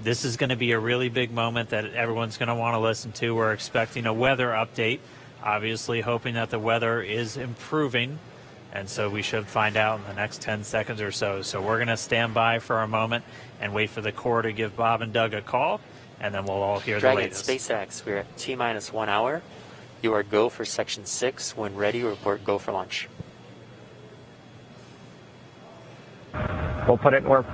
This is going to be a really big moment that everyone's going to want to listen to. We're expecting a weather update, obviously hoping that the weather is improving. And so we should find out in the next 10 seconds or so. So we're going to stand by for a moment and wait for the Corps to give Bob and Doug a call, and then we'll all hear the latest. SpaceX, we're at T-minus 1 hour. You are go for Section 6. When ready, report go for launch. We'll put it in work.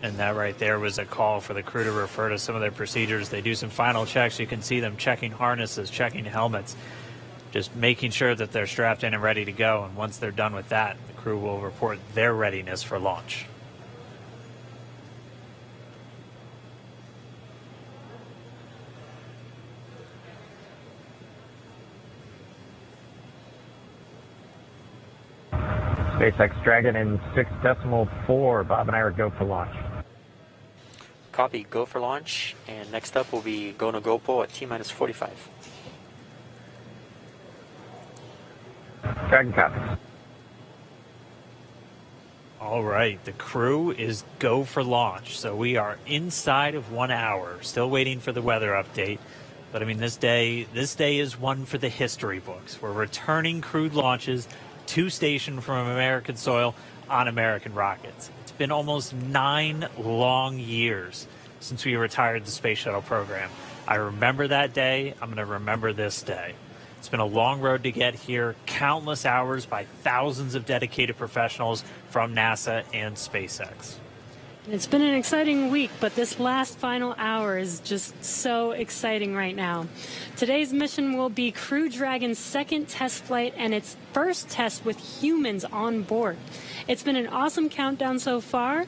And that right there was a call for the crew to refer to some of their procedures. They do some final checks. You can see them checking harnesses, checking helmets, just making sure that they're strapped in and ready to go. And once they're done with that, the crew will report their readiness for launch. SpaceX Dragon in 6.4. Bob and I are go for launch. Copy, go for launch. And next up will be go no go pole at T-minus 45. Dragon copies. All right, the crew is go for launch. So we are inside of 1 hour, still waiting for the weather update. But I mean, this day is one for the history books. We're returning crewed launches to station from American soil on American rockets. It's been almost 9 long years since we retired the space shuttle program. I remember that day. I'm going to remember this day. It's been a long road to get here, countless hours by thousands of dedicated professionals from NASA and SpaceX. It's been an exciting week, but this last final hour is just so exciting right now. Today's mission will be Crew Dragon's second test flight and its first test with humans on board. It's been an awesome countdown so far.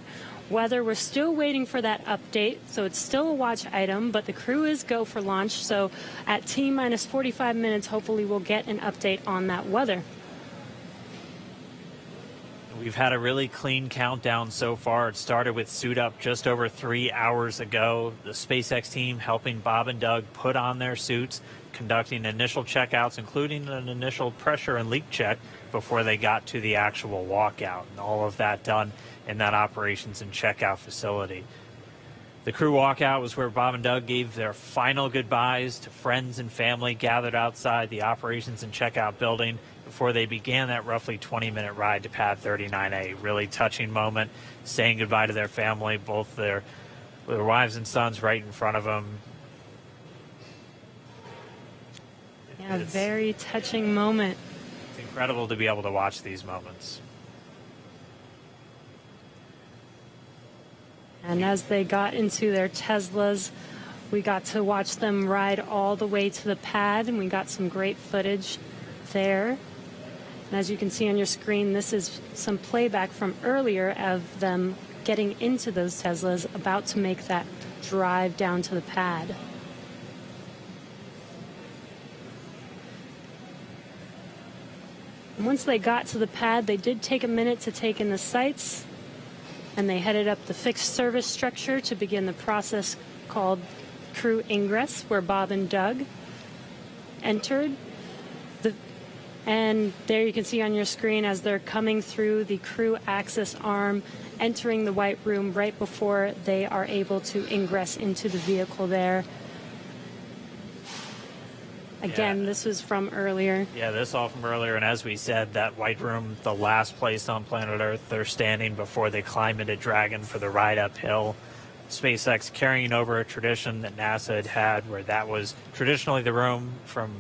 Weather, we're still waiting for that update, so it's still a watch item, but the crew is go for launch. So at T-minus 45 minutes, hopefully we'll get an update on that weather. We've had a really clean countdown so far. It started with suit up just over 3 hours ago. The SpaceX team helping Bob and Doug put on their suits, conducting initial checkouts, including an initial pressure and leak check before they got to the actual walkout. And all of that done in that operations and checkout facility. The crew walkout was where Bob and Doug gave their final goodbyes to friends and family gathered outside the operations and checkout building before they began that roughly 20-minute ride to pad 39A. Really touching moment, saying goodbye to their family, both their wives and sons right in front of them. Yeah, very touching moment. It's incredible to be able to watch these moments. And as they got into their Teslas, we got to watch them ride all the way to the pad, and we got some great footage there. And as you can see on your screen, this is some playback from earlier of them getting into those Teslas, about to make that drive down to the pad. And once they got to the pad, they did take a minute to take in the sights, and they headed up the fixed service structure to begin the process called crew ingress, where Bob and Doug entered. And there you can see on your screen as they're coming through the crew access arm, entering the white room right before they are able to ingress into the vehicle there. Again, this was from earlier. Yeah, this all from earlier. And as we said, that white room, the last place on planet Earth they're standing before they climb into Dragon for the ride uphill. SpaceX carrying over a tradition that NASA had where that was traditionally the room from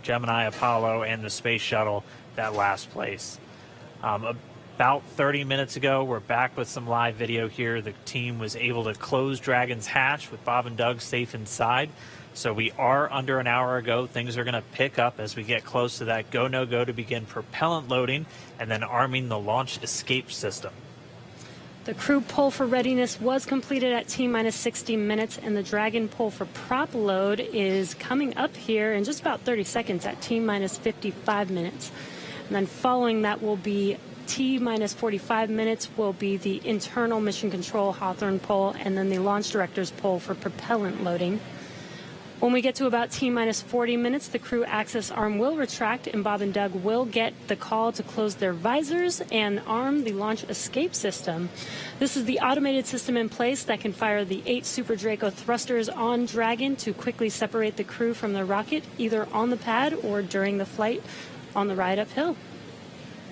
Gemini, Apollo, and the space shuttle, that last place. About 30 minutes ago, we're back with some live video here. The team was able to close Dragon's hatch with Bob and Doug safe inside. So we are under an hour ago. Things are going to pick up as we get close to that go, no go to begin propellant loading and then arming the launch escape system. The crew pull for readiness was completed at T-minus 60 minutes, and the Dragon pull for prop load is coming up here in just about 30 seconds at T-minus 55 minutes. And then following that will be T-minus 45 minutes will be the internal mission control Hawthorne pull, and then the launch director's pull for propellant loading. When we get to about T-minus 40 minutes, the crew access arm will retract and Bob and Doug will get the call to close their visors and arm the launch escape system. This is the automated system in place that can fire the 8 Super Draco thrusters on Dragon to quickly separate the crew from the rocket, either on the pad or during the flight on the ride uphill.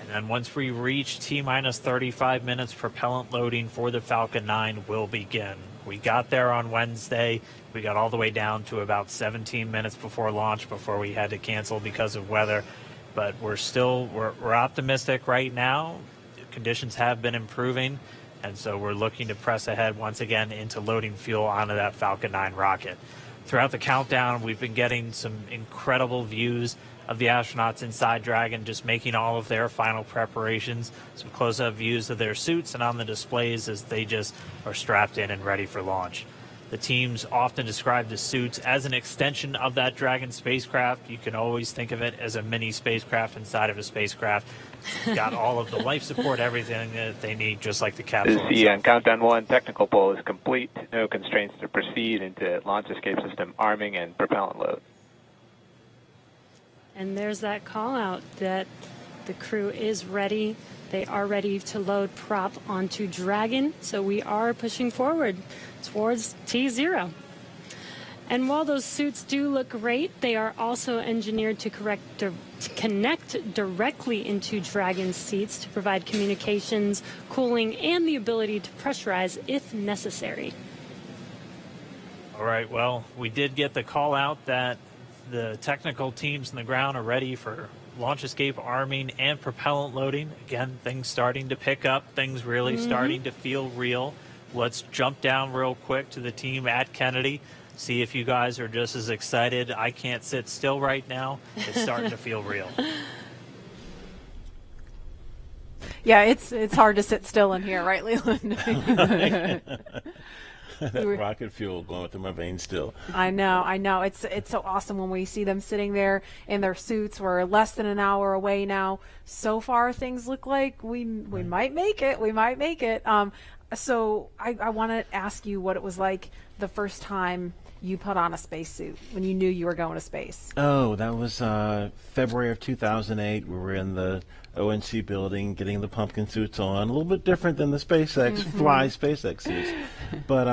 And then once we reach T-minus 35 minutes, propellant loading for the Falcon 9 will begin. We got there on Wednesday. We got all the way down to about 17 minutes before launch before we had to cancel because of weather. But we're optimistic right now. Conditions have been improving, and so we're looking to press ahead once again into loading fuel onto that Falcon 9 rocket. Throughout the countdown, we've been getting some incredible views of the astronauts inside Dragon, just making all of their final preparations, some close-up views of their suits and on the displays as they just are strapped in and ready for launch. The teams often describe the suits as an extension of that Dragon spacecraft. You can always think of it as a mini spacecraft inside of a spacecraft. It's got all of the life support, everything that they need, just like the capsule itself. Countdown 1 technical poll is complete. No constraints to proceed into launch escape system arming and propellant load. And there's that call out that the crew is ready. They are ready to load prop onto Dragon. So we are pushing forward towards T0. And while those suits do look great, they are also engineered to connect directly into Dragon's seats to provide communications, cooling, and the ability to pressurize if necessary. All right, well, we did get the call out that the technical teams on the ground are ready for launch escape arming and propellant loading. Again, things starting to pick up, things really starting to feel real. Let's jump down real quick to the team at Kennedy, see if you guys are just as excited. I can't sit still right now. It's starting to feel real. Yeah, it's hard to sit still in here, right, Leland? That rocket fuel going through my veins still. I know. It's so awesome when we see them sitting there in their suits. We're less than an hour away now. So far, things look like we might make it. We might make it. So I want to ask you what it was like the first time you put on a spacesuit when you knew you were going to space. Oh, that was February of 2008. We were in the ONC building getting the pumpkin suits on. A little bit different than the SpaceX fly SpaceX suits, but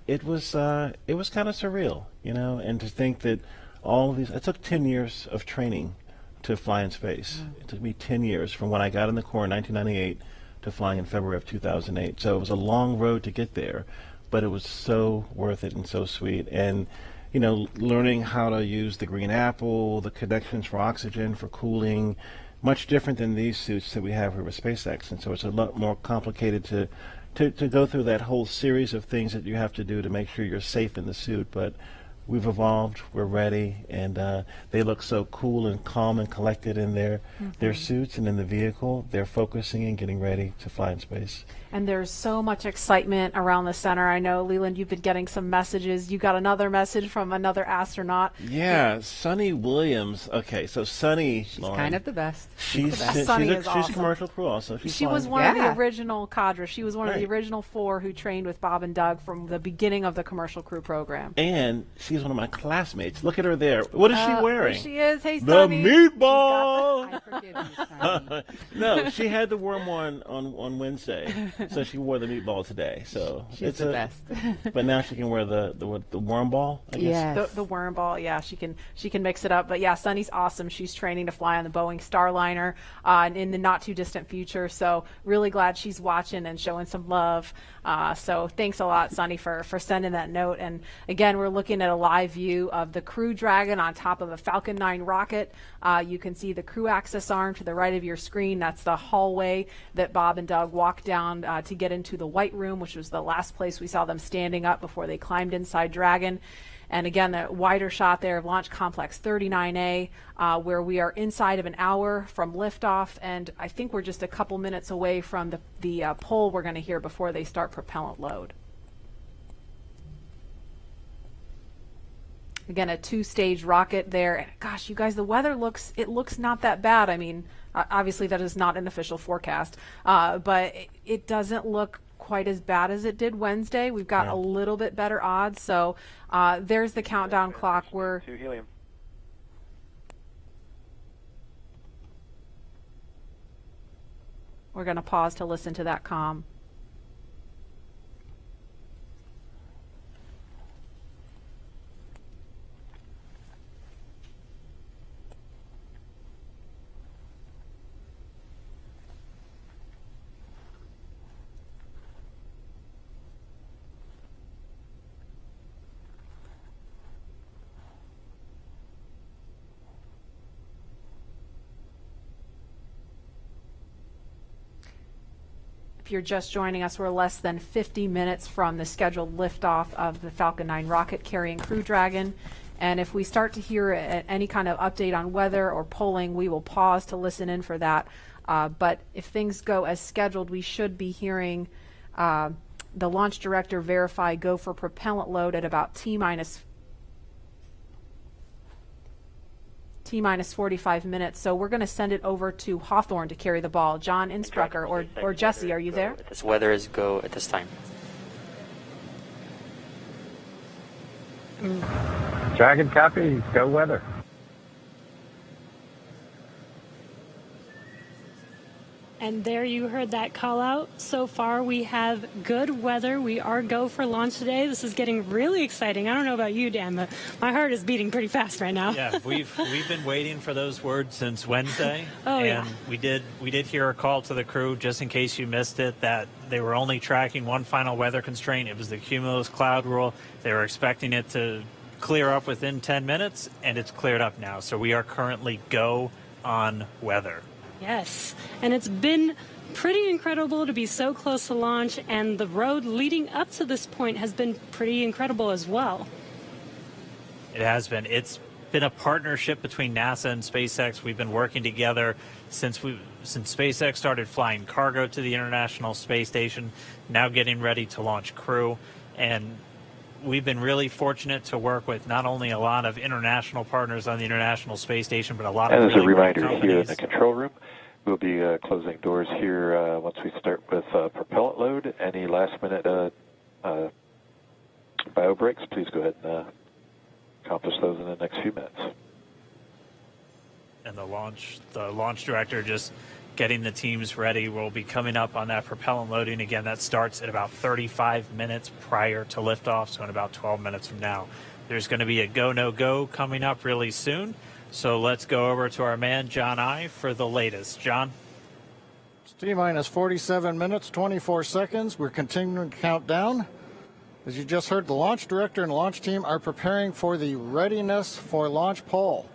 it was kind of surreal, you know. And to think that all of these, it took 10 years of training to fly in space. It took me 10 years from when I got in the Corps in 1998 to flying in February of 2008. So it was a long road to get there, but it was so worth it and so sweet. And you know, learning how to use the green apple, the connections for oxygen, for cooling, much different than these suits that we have here with SpaceX. And so it's a lot more complicated to go through that whole series of things that you have to do to make sure you're safe in the suit. But we've evolved, we're ready, and they look so cool and calm and collected in their suits and in the vehicle. They're focusing and getting ready to fly in space. And there's so much excitement around the center. I know, Leland, you've been getting some messages. You got another message from another astronaut. Yeah, Sunny Williams. Okay, so Sunny, She's Lauren, kind of the best. She's Sunny is she's awesome. commercial crew also. She was one of the original cadre. She was one of the Right. original 4 who trained with Bob and Doug from the beginning of the commercial crew program. And she's one of my classmates. Look at her there. What is she wearing? There she is. Hey, The Sunny. meatball! I forgive you, Sonny. No, she had the worm one on Wednesday, so she wore the meatball today. So She's it's the best. But now she can wear the worm ball, I guess. Yes. The worm ball, yeah, she can mix it up. But yeah, Sunny's awesome. She's training to fly on the Boeing Starliner in the not too distant future. So really glad she's watching and showing some love. So thanks a lot, Sunny, for sending that note. And again, we're looking at a live view of the Crew Dragon on top of a Falcon 9 rocket. You can see the crew access arm to the right of your screen. That's the hallway that Bob and Doug walked down to get into the White Room, which was the last place we saw them standing up before they climbed inside Dragon. And again, the wider shot there of Launch Complex 39A, where we are inside of an hour from liftoff, and I think we're just a couple minutes away from the poll we're going to hear before they start propellant load. Again, a 2-stage rocket there. And gosh, you guys, the weather looks not that bad. I mean, obviously that is not an official forecast, but it doesn't look quite as bad as it did Wednesday. We've got a little bit better odds. So there's the countdown clock. We're To helium. going to pause to listen to that comm. If you're just joining us, we're less than 50 minutes from the scheduled liftoff of the Falcon 9 rocket carrying Crew Dragon. And if we start to hear any kind of update on weather or polling, we will pause to listen in for that. But if things go as scheduled, we should be hearing the launch director verify go for propellant load at about T-minus 45 minutes. So we're going to send it over to Hawthorne to carry the ball. John Innsbrucker or Jesse, are you there? This weather is go at this time. Dragon copy. Go weather. And there you heard that call out. So far we have good weather. We are go for launch today. This is getting really exciting. I don't know about you, Dan, but my heart is beating pretty fast right now. Yeah, we've been waiting for those words since Wednesday. Oh, and yeah. we did hear a call to the crew, just in case you missed it, that they were only tracking one final weather constraint. It was the cumulus cloud rule. They were expecting it to clear up within 10 minutes, and it's cleared up now. So we are currently go on weather. Yes, and it's been pretty incredible to be so close to launch, and the road leading up to this point has been pretty incredible as well. It has been. It's been a partnership between NASA and SpaceX. We've been working together since SpaceX started flying cargo to the International Space Station, now getting ready to launch Crew. And we've been really fortunate to work with not only a lot of international partners on the International Space Station, but a lot of And as really a reminder, great here in companies. the control room, we'll be closing doors here once we start with propellant load. Any last-minute bio breaks, please go ahead and accomplish those in the next few minutes. And the launch director just getting the teams ready. We'll be coming up on that propellant loading. Again, that starts at about 35 minutes prior to liftoff, so in about 12 minutes from now. There's going to be a go, no go coming up really soon. So let's go over to our man, John I, for the latest. John? It's T-minus 47 minutes, 24 seconds. We're continuing to count down. As you just heard, the launch director and launch team are preparing for the readiness for launch poll.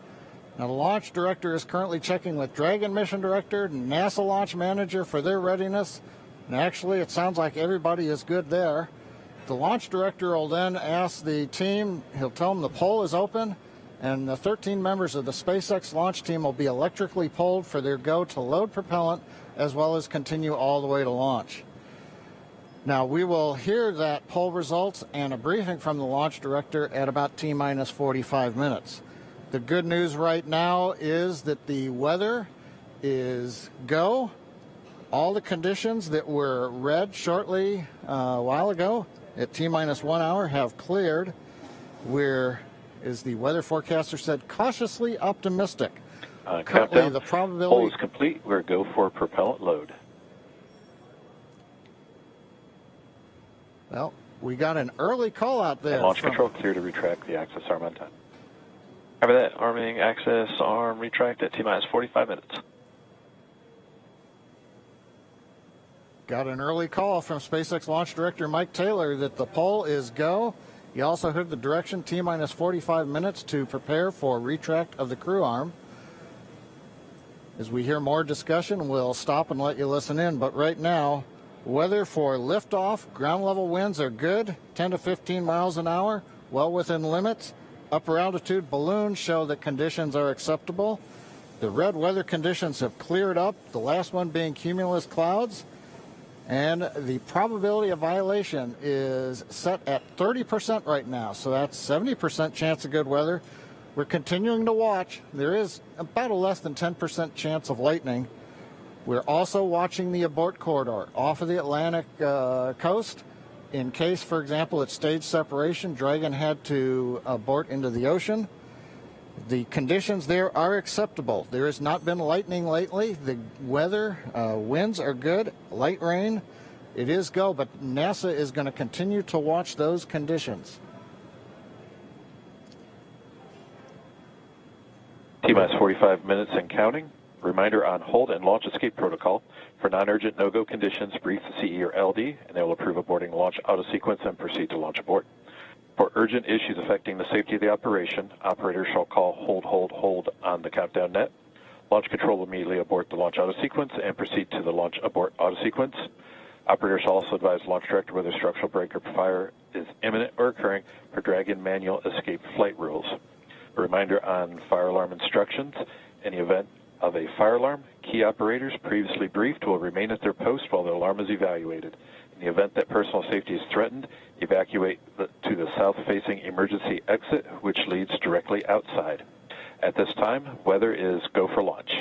Now, the launch director is currently checking with Dragon mission director and NASA launch manager for their readiness. And actually, it sounds like everybody is good there. The launch director will then ask the team, he'll tell them the poll is open, and the 13 members of the SpaceX launch team will be electrically polled for their go to load propellant, as well as continue all the way to launch. Now, we will hear that poll results and a briefing from the launch director at about T-minus 45 minutes. The good news right now is that the weather is go. All the conditions that were read shortly a while ago at T-minus 1 hour have cleared. We're, as the weather forecaster said, cautiously optimistic. Currently, the probability... Poll is complete. We're go for propellant load. Well, we got an early call out there. And launch control clear to retract the access arm on time. Cover that. Arming access arm retract at T-minus 45 minutes. Got an early call from SpaceX launch director Mike Taylor that the poll is go. He also heard the direction T-minus 45 minutes to prepare for retract of the crew arm. As we hear more discussion, we'll stop and let you listen in. But right now, weather for liftoff, ground level winds are good, 10 to 15 miles an hour, well within limits. Upper altitude balloons show that conditions are acceptable. The red weather conditions have cleared up, the last one being cumulus clouds. And the probability of violation is set at 30% right now, so that's 70% chance of good weather. We're continuing to watch. There is about a less than 10% chance of lightning. We're also watching the abort corridor off of the Atlantic coast. In case, for example, at stage separation, Dragon had to abort into the ocean. The conditions there are acceptable. There has not been lightning lately. The weather, winds are good, light rain. It is go, but NASA is going to continue to watch those conditions. T-minus 45 minutes and counting. Reminder on hold and launch escape protocol. For non-urgent no-go conditions, brief the CE or LD, and they will approve aborting launch auto-sequence and proceed to launch abort. For urgent issues affecting the safety of the operation, operators shall call hold on the countdown net. Launch control will immediately abort the launch auto-sequence and proceed to the launch abort auto-sequence. Operators shall also advise launch director whether structural break or fire is imminent or occurring for Dragon manual escape flight rules. A reminder on fire alarm instructions. In the event of a fire alarm, key operators previously briefed will remain at their post while the alarm is evaluated. In the event that personal safety is threatened, evacuate to the south-facing emergency exit, which leads directly outside. At this time, weather is go for launch.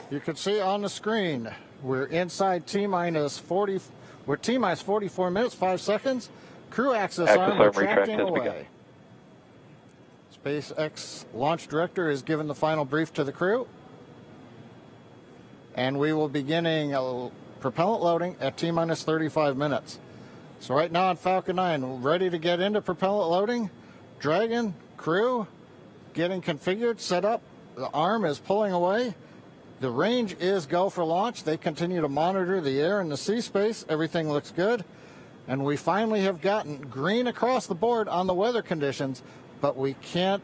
You can see on the screen, we're inside T-minus 40, we're T-minus 44 minutes, 5 seconds. Crew access arm retracting away. SpaceX launch director is given the final brief to the crew. And we will be beginning propellant loading at T-minus 35 minutes. So right now on Falcon 9, ready to get into propellant loading. Dragon, crew, getting configured, set up. The arm is pulling away. The range is go for launch. They continue to monitor the air and the sea space. Everything looks good. And we finally have gotten green across the board on the weather conditions, but we can't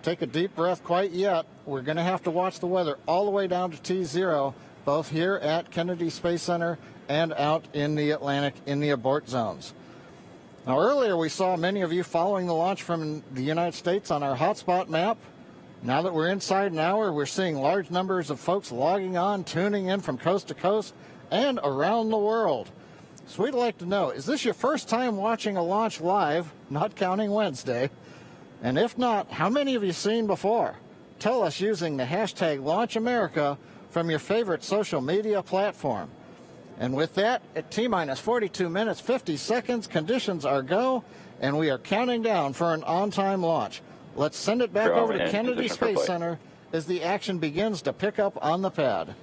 take a deep breath quite yet. We're going to have to watch the weather all the way down to T0, both here at Kennedy Space Center and out in the Atlantic in the abort zones. Now, earlier we saw many of you following the launch from the United States on our hotspot map. Now that we're inside an hour, we're seeing large numbers of folks logging on, tuning in from coast to coast and around the world. So we'd like to know, is this your first time watching a launch live, not counting Wednesday? And if not, how many have you seen before? Tell us using the hashtag LaunchAmerica from your favorite social media platform. And with that, at T-minus 42 minutes, 50 seconds, conditions are go, and we are counting down for an on-time launch. Let's send it back over to Kennedy Space Center as the action begins to pick up on the pad.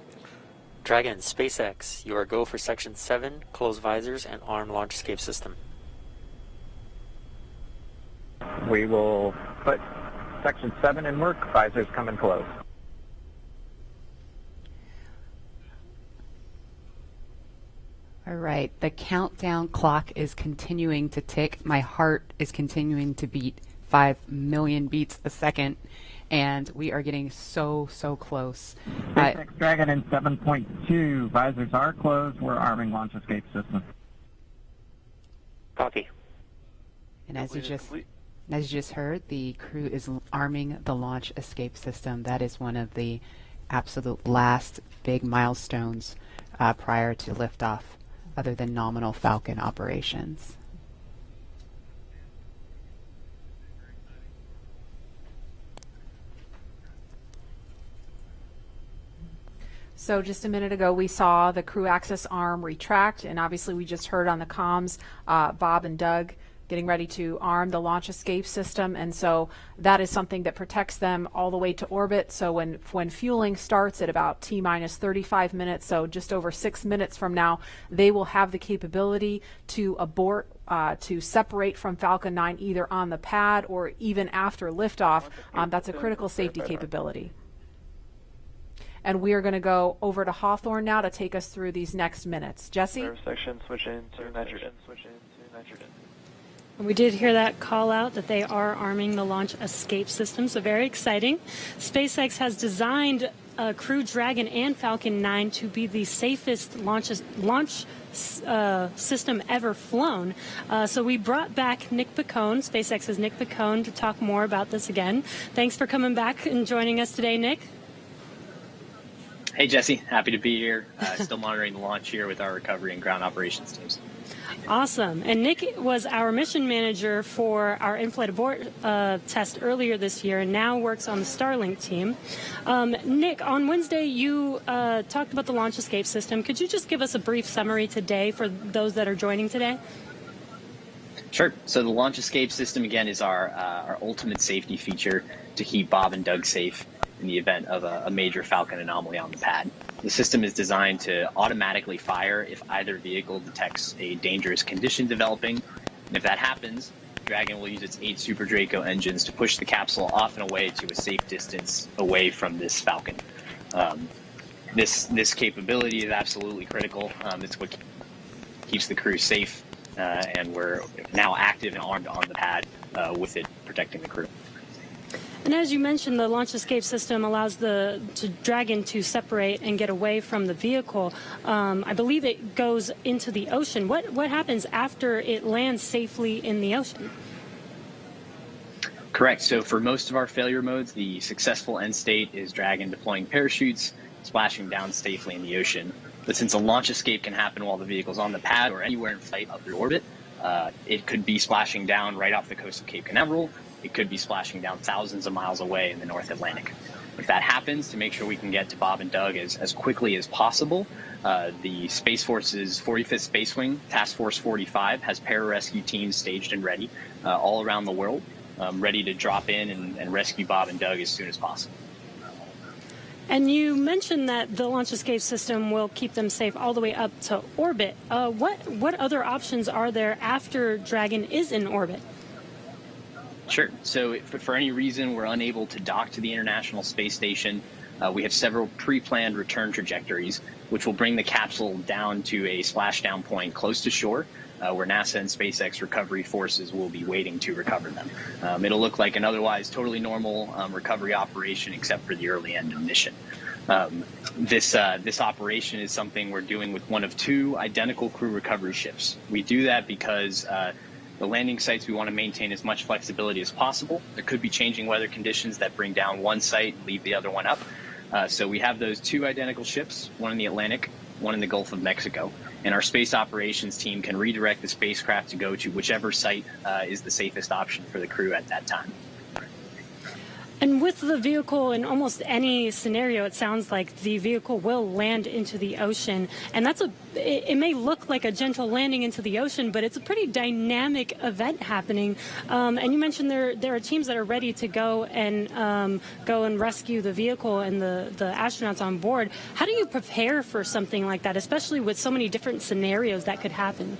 Dragon, SpaceX, you are go for Section 7, close visors, and arm launch escape system. We will put Section 7 in work. Visors come and close. All right, the countdown clock is continuing to tick. My heart is continuing to beat 5 million beats a second. And we are getting so close. SpaceX Dragon in 7.2. Visors are closed. We're arming launch escape system. Copy. And as you just heard, the crew is arming the launch escape system. That is one of the absolute last big milestones prior to liftoff, other than nominal Falcon operations. So just a minute ago, we saw the crew access arm retract, and obviously we just heard on the comms Bob and Doug getting ready to arm the launch escape system, and so that is something that protects them all the way to orbit. So when fueling starts at about T-minus 35 minutes, so just over 6 minutes from now, they will have the capability to abort, to separate from Falcon 9 either on the pad or even after liftoff. That's a critical safety capability. And we are going to go over to Hawthorne now to take us through these next minutes. Jesse? Section, switch in to nitrogen. Switch in to nitrogen. We did hear that call out that they are arming the launch escape system, so very exciting. SpaceX has designed Crew Dragon and Falcon 9 to be the safest launch system ever flown. So we brought back Nick Picone, SpaceX's Nick Picone, to talk more about this again. Thanks for coming back and joining us today, Nick. Hey, Jesse. Happy to be here. Still monitoring the launch here with our recovery and ground operations teams. Awesome. And Nick was our mission manager for our in-flight abort test earlier this year and now works on the Starlink team. Nick, on Wednesday you talked about the launch escape system. Could you just give us a brief summary today for those that are joining today? Sure. So the launch escape system, again, is our ultimate safety feature to keep Bob and Doug safe in the event of a major Falcon anomaly on the pad. The system is designed to automatically fire if either vehicle detects a dangerous condition developing. And if that happens, Dragon will use its 8 Super Draco engines to push the capsule off and away to a safe distance away from this Falcon. This capability is absolutely critical. It's what keeps the crew safe, and we're now active and armed on the pad with it protecting the crew. And as you mentioned, the launch escape system allows the Dragon to separate and get away from the vehicle. I believe it goes into the ocean. What happens after it lands safely in the ocean? Correct. So for most of our failure modes, the successful end state is Dragon deploying parachutes, splashing down safely in the ocean. But since a launch escape can happen while the vehicle's on the pad or anywhere in flight up through orbit, it could be splashing down right off the coast of Cape Canaveral. It could be splashing down thousands of miles away in the North Atlantic. If that happens, to make sure we can get to Bob and Doug as quickly as possible, the Space Force's 45th Space Wing, Task Force 45, has pararescue teams staged and ready all around the world, ready to drop in and rescue Bob and Doug as soon as possible. And you mentioned that the launch escape system will keep them safe all the way up to orbit. What other options are there after Dragon is in orbit? Sure. So if for any reason we're unable to dock to the International Space Station, we have several pre-planned return trajectories, which will bring the capsule down to a splashdown point close to shore, where NASA and SpaceX recovery forces will be waiting to recover them. It'll look like an otherwise totally normal recovery operation, except for the early end of mission. This operation is something we're doing with one of 2 identical crew recovery ships. We do that because the landing sites, we want to maintain as much flexibility as possible. There could be changing weather conditions that bring down one site and leave the other one up. So we have those 2 identical ships, one in the Atlantic, one in the Gulf of Mexico. And our space operations team can redirect the spacecraft to go to whichever site is the safest option for the crew at that time. And with the vehicle, in almost any scenario, it sounds like the vehicle will land into the ocean. And it may look like a gentle landing into the ocean, but it's a pretty dynamic event happening. And you mentioned there are teams that are ready to go and rescue the vehicle and the astronauts on board. How do you prepare for something like that, especially with so many different scenarios that could happen?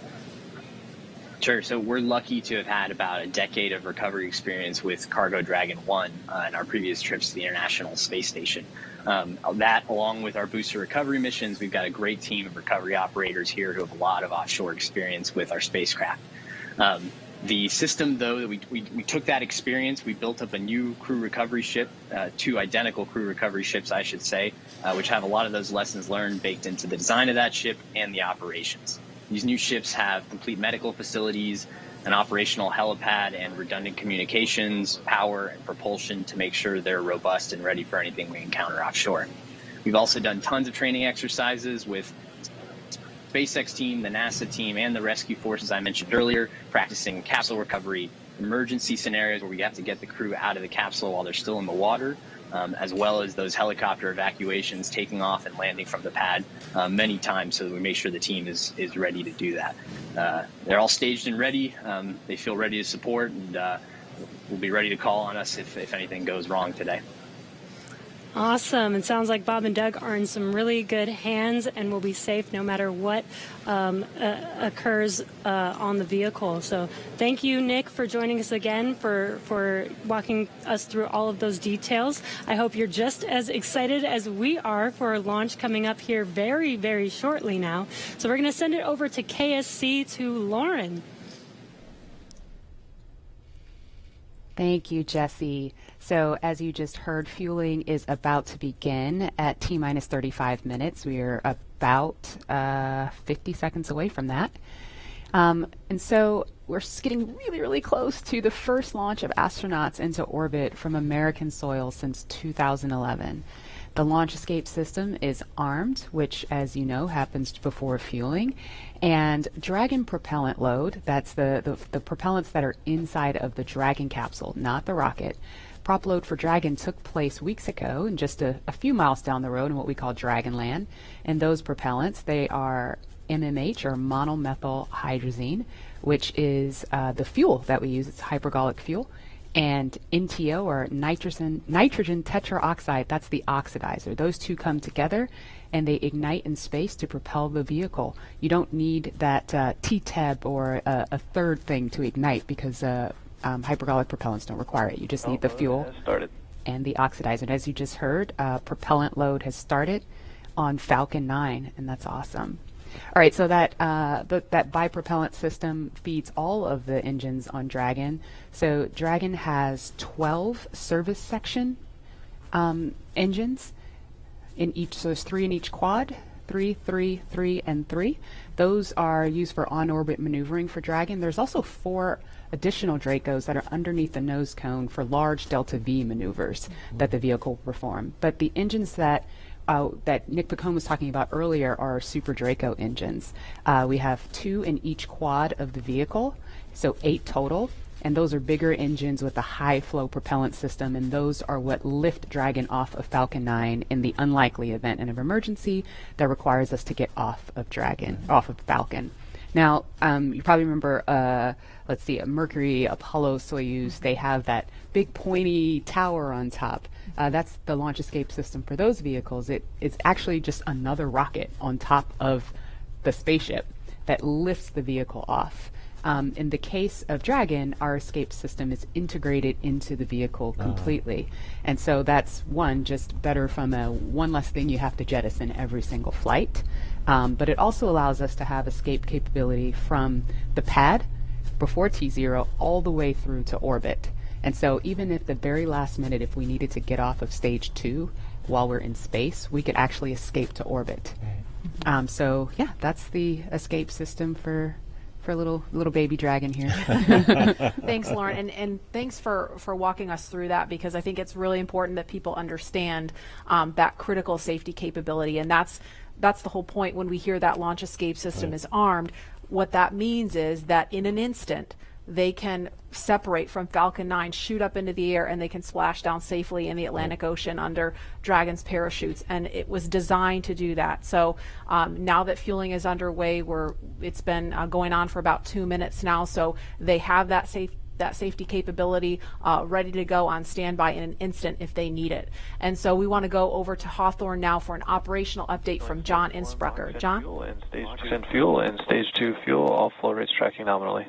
Sure. So we're lucky to have had about a decade of recovery experience with Cargo Dragon 1 in our previous trips to the International Space Station. That, along with our booster recovery missions, we've got a great team of recovery operators here who have a lot of offshore experience with our spacecraft. The system, though, that we took that experience, we built up a new crew recovery ship, 2 identical crew recovery ships, I should say, which have a lot of those lessons learned baked into the design of that ship and the operations. These new ships have complete medical facilities, an operational helipad, and redundant communications, power, and propulsion to make sure they're robust and ready for anything we encounter offshore. We've also done tons of training exercises with SpaceX team, the NASA team, and the rescue forces I mentioned earlier, practicing capsule recovery, emergency scenarios where we have to get the crew out of the capsule while they're still in the water, as well as those helicopter evacuations, taking off and landing from the pad many times so that we make sure the team is ready to do that. They're all staged and ready. They feel ready to support, and will be ready to call on us if anything goes wrong today. Awesome. It sounds like Bob and Doug are in some really good hands and will be safe no matter what occurs on the vehicle. So thank you, Nick, for joining us again, for walking us through all of those details. I hope you're just as excited as we are for a launch coming up here very, very shortly now. So we're going to send it over to KSC to Lauren. Thank you, Jesse. So as you just heard, fueling is about to begin at T-minus 35 minutes. We are about 50 seconds away from that. And so we're getting really, really close to the first launch of astronauts into orbit from American soil since 2011. The launch escape system is armed, which, as you know, happens before fueling. And Dragon propellant load, that's the propellants that are inside of the Dragon capsule, not the rocket. Prop load for Dragon took place weeks ago and just a few miles down the road in what we call Dragonland. And those propellants, they are MMH, or monomethyl hydrazine, which is the fuel that we use. It's hypergolic fuel. And NTO, or nitrogen tetroxide, that's the oxidizer. Those two come together and they ignite in space to propel the vehicle. You don't need that TTEB or a third thing to ignite, because hypergolic propellants don't require it. You just need the fuel and the oxidizer. And as you just heard, propellant load has started on Falcon 9, and that's awesome. All right, so that bipropellant system feeds all of the engines on Dragon. So Dragon has 12 service section engines in each. So there's 3 in each quad, 3, 3, 3, and 3. Those are used for on-orbit maneuvering for Dragon. There's also 4 additional Dracos that are underneath the nose cone for large Delta V maneuvers that the vehicle will perform. But the engines that Nick Picone was talking about earlier are Super Draco engines. We have 2 in each quad of the vehicle, so 8 total. And those are bigger engines with a high flow propellant system, and those are what lift Dragon off of Falcon 9 in the unlikely event of emergency that requires us to get off of Dragon, off of Falcon. Now, you probably remember, let's see, Mercury, Apollo, Soyuz, they have that big pointy tower on top. That's the launch escape system for those vehicles. It's actually just another rocket on top of the spaceship that lifts the vehicle off. In the case of Dragon, our escape system is integrated into the vehicle completely. And so that's just better from one less thing you have to jettison every single flight. But it also allows us to have escape capability from the pad before T0 all the way through to orbit. And so even if the very last minute, if we needed to get off of stage 2 while we're in space, we could actually escape to orbit. So yeah, that's the escape system for little baby Dragon here. Thanks, Lauren, and thanks for walking us through that, because I think it's really important that people understand that critical safety capability, and that's the whole point when we hear that launch escape system is armed. What that means is that in an instant, they can separate from Falcon 9, shoot up into the air, and they can splash down safely in the Atlantic Ocean under Dragon's parachutes. And it was designed to do that. So now that fueling is underway, it's been going on for about 2 minutes now. So they have that safety capability ready to go on standby in an instant if they need it. And so we want to go over to Hawthorne now for an operational update from John Insprucker. John? Fuel and stage 2 fuel, all flow rates tracking nominally.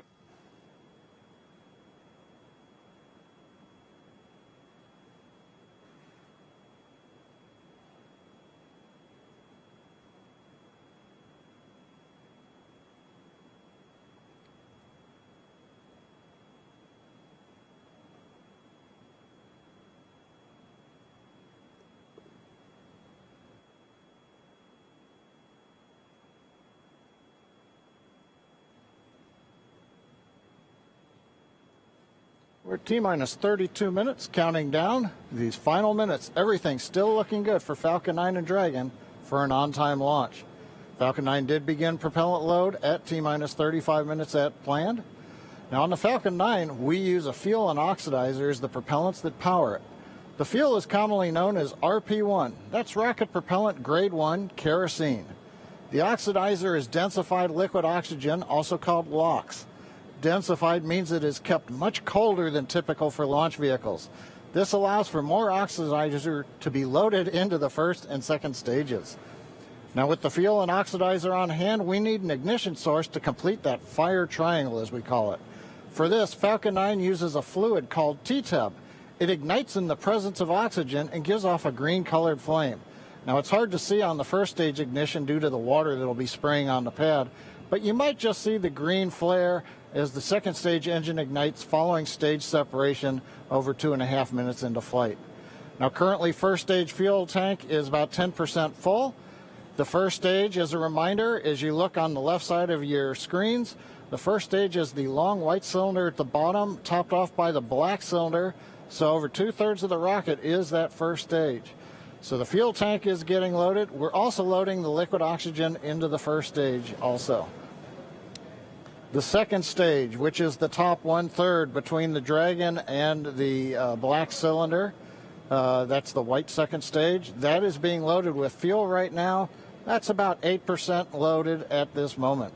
We're T-minus 32 minutes, counting down. These final minutes, everything's still looking good for Falcon 9 and Dragon for an on-time launch. Falcon 9 did begin propellant load at T-minus 35 minutes at planned. Now on the Falcon 9, we use a fuel and oxidizer as the propellants that power it. The fuel is commonly known as RP1. That's rocket propellant grade 1 kerosene. The oxidizer is densified liquid oxygen, also called LOX. Densified means it is kept much colder than typical for launch vehicles. This allows for more oxidizer to be loaded into the first and second stages. Now with the fuel and oxidizer on hand, we need an ignition source to complete that fire triangle, as we call it. For this, Falcon 9 uses a fluid called TTEB. It ignites in the presence of oxygen and gives off a green-colored flame. Now it's hard to see on the first stage ignition due to the water that will be spraying on the pad, but you might just see the green flare as the second stage engine ignites following stage separation over 2.5 minutes into flight. Now currently first stage fuel tank is about 10% full. The first stage, as a reminder, as you look on the left side of your screens, the first stage is the long white cylinder at the bottom, topped off by the black cylinder. So over 2/3 of the rocket is that first stage. So the fuel tank is getting loaded. We're also loading the liquid oxygen into the first stage also. The second stage, which is the top 1/3 between the Dragon and the black cylinder, that's the white second stage, that is being loaded with fuel right now. That's about 8% loaded at this moment.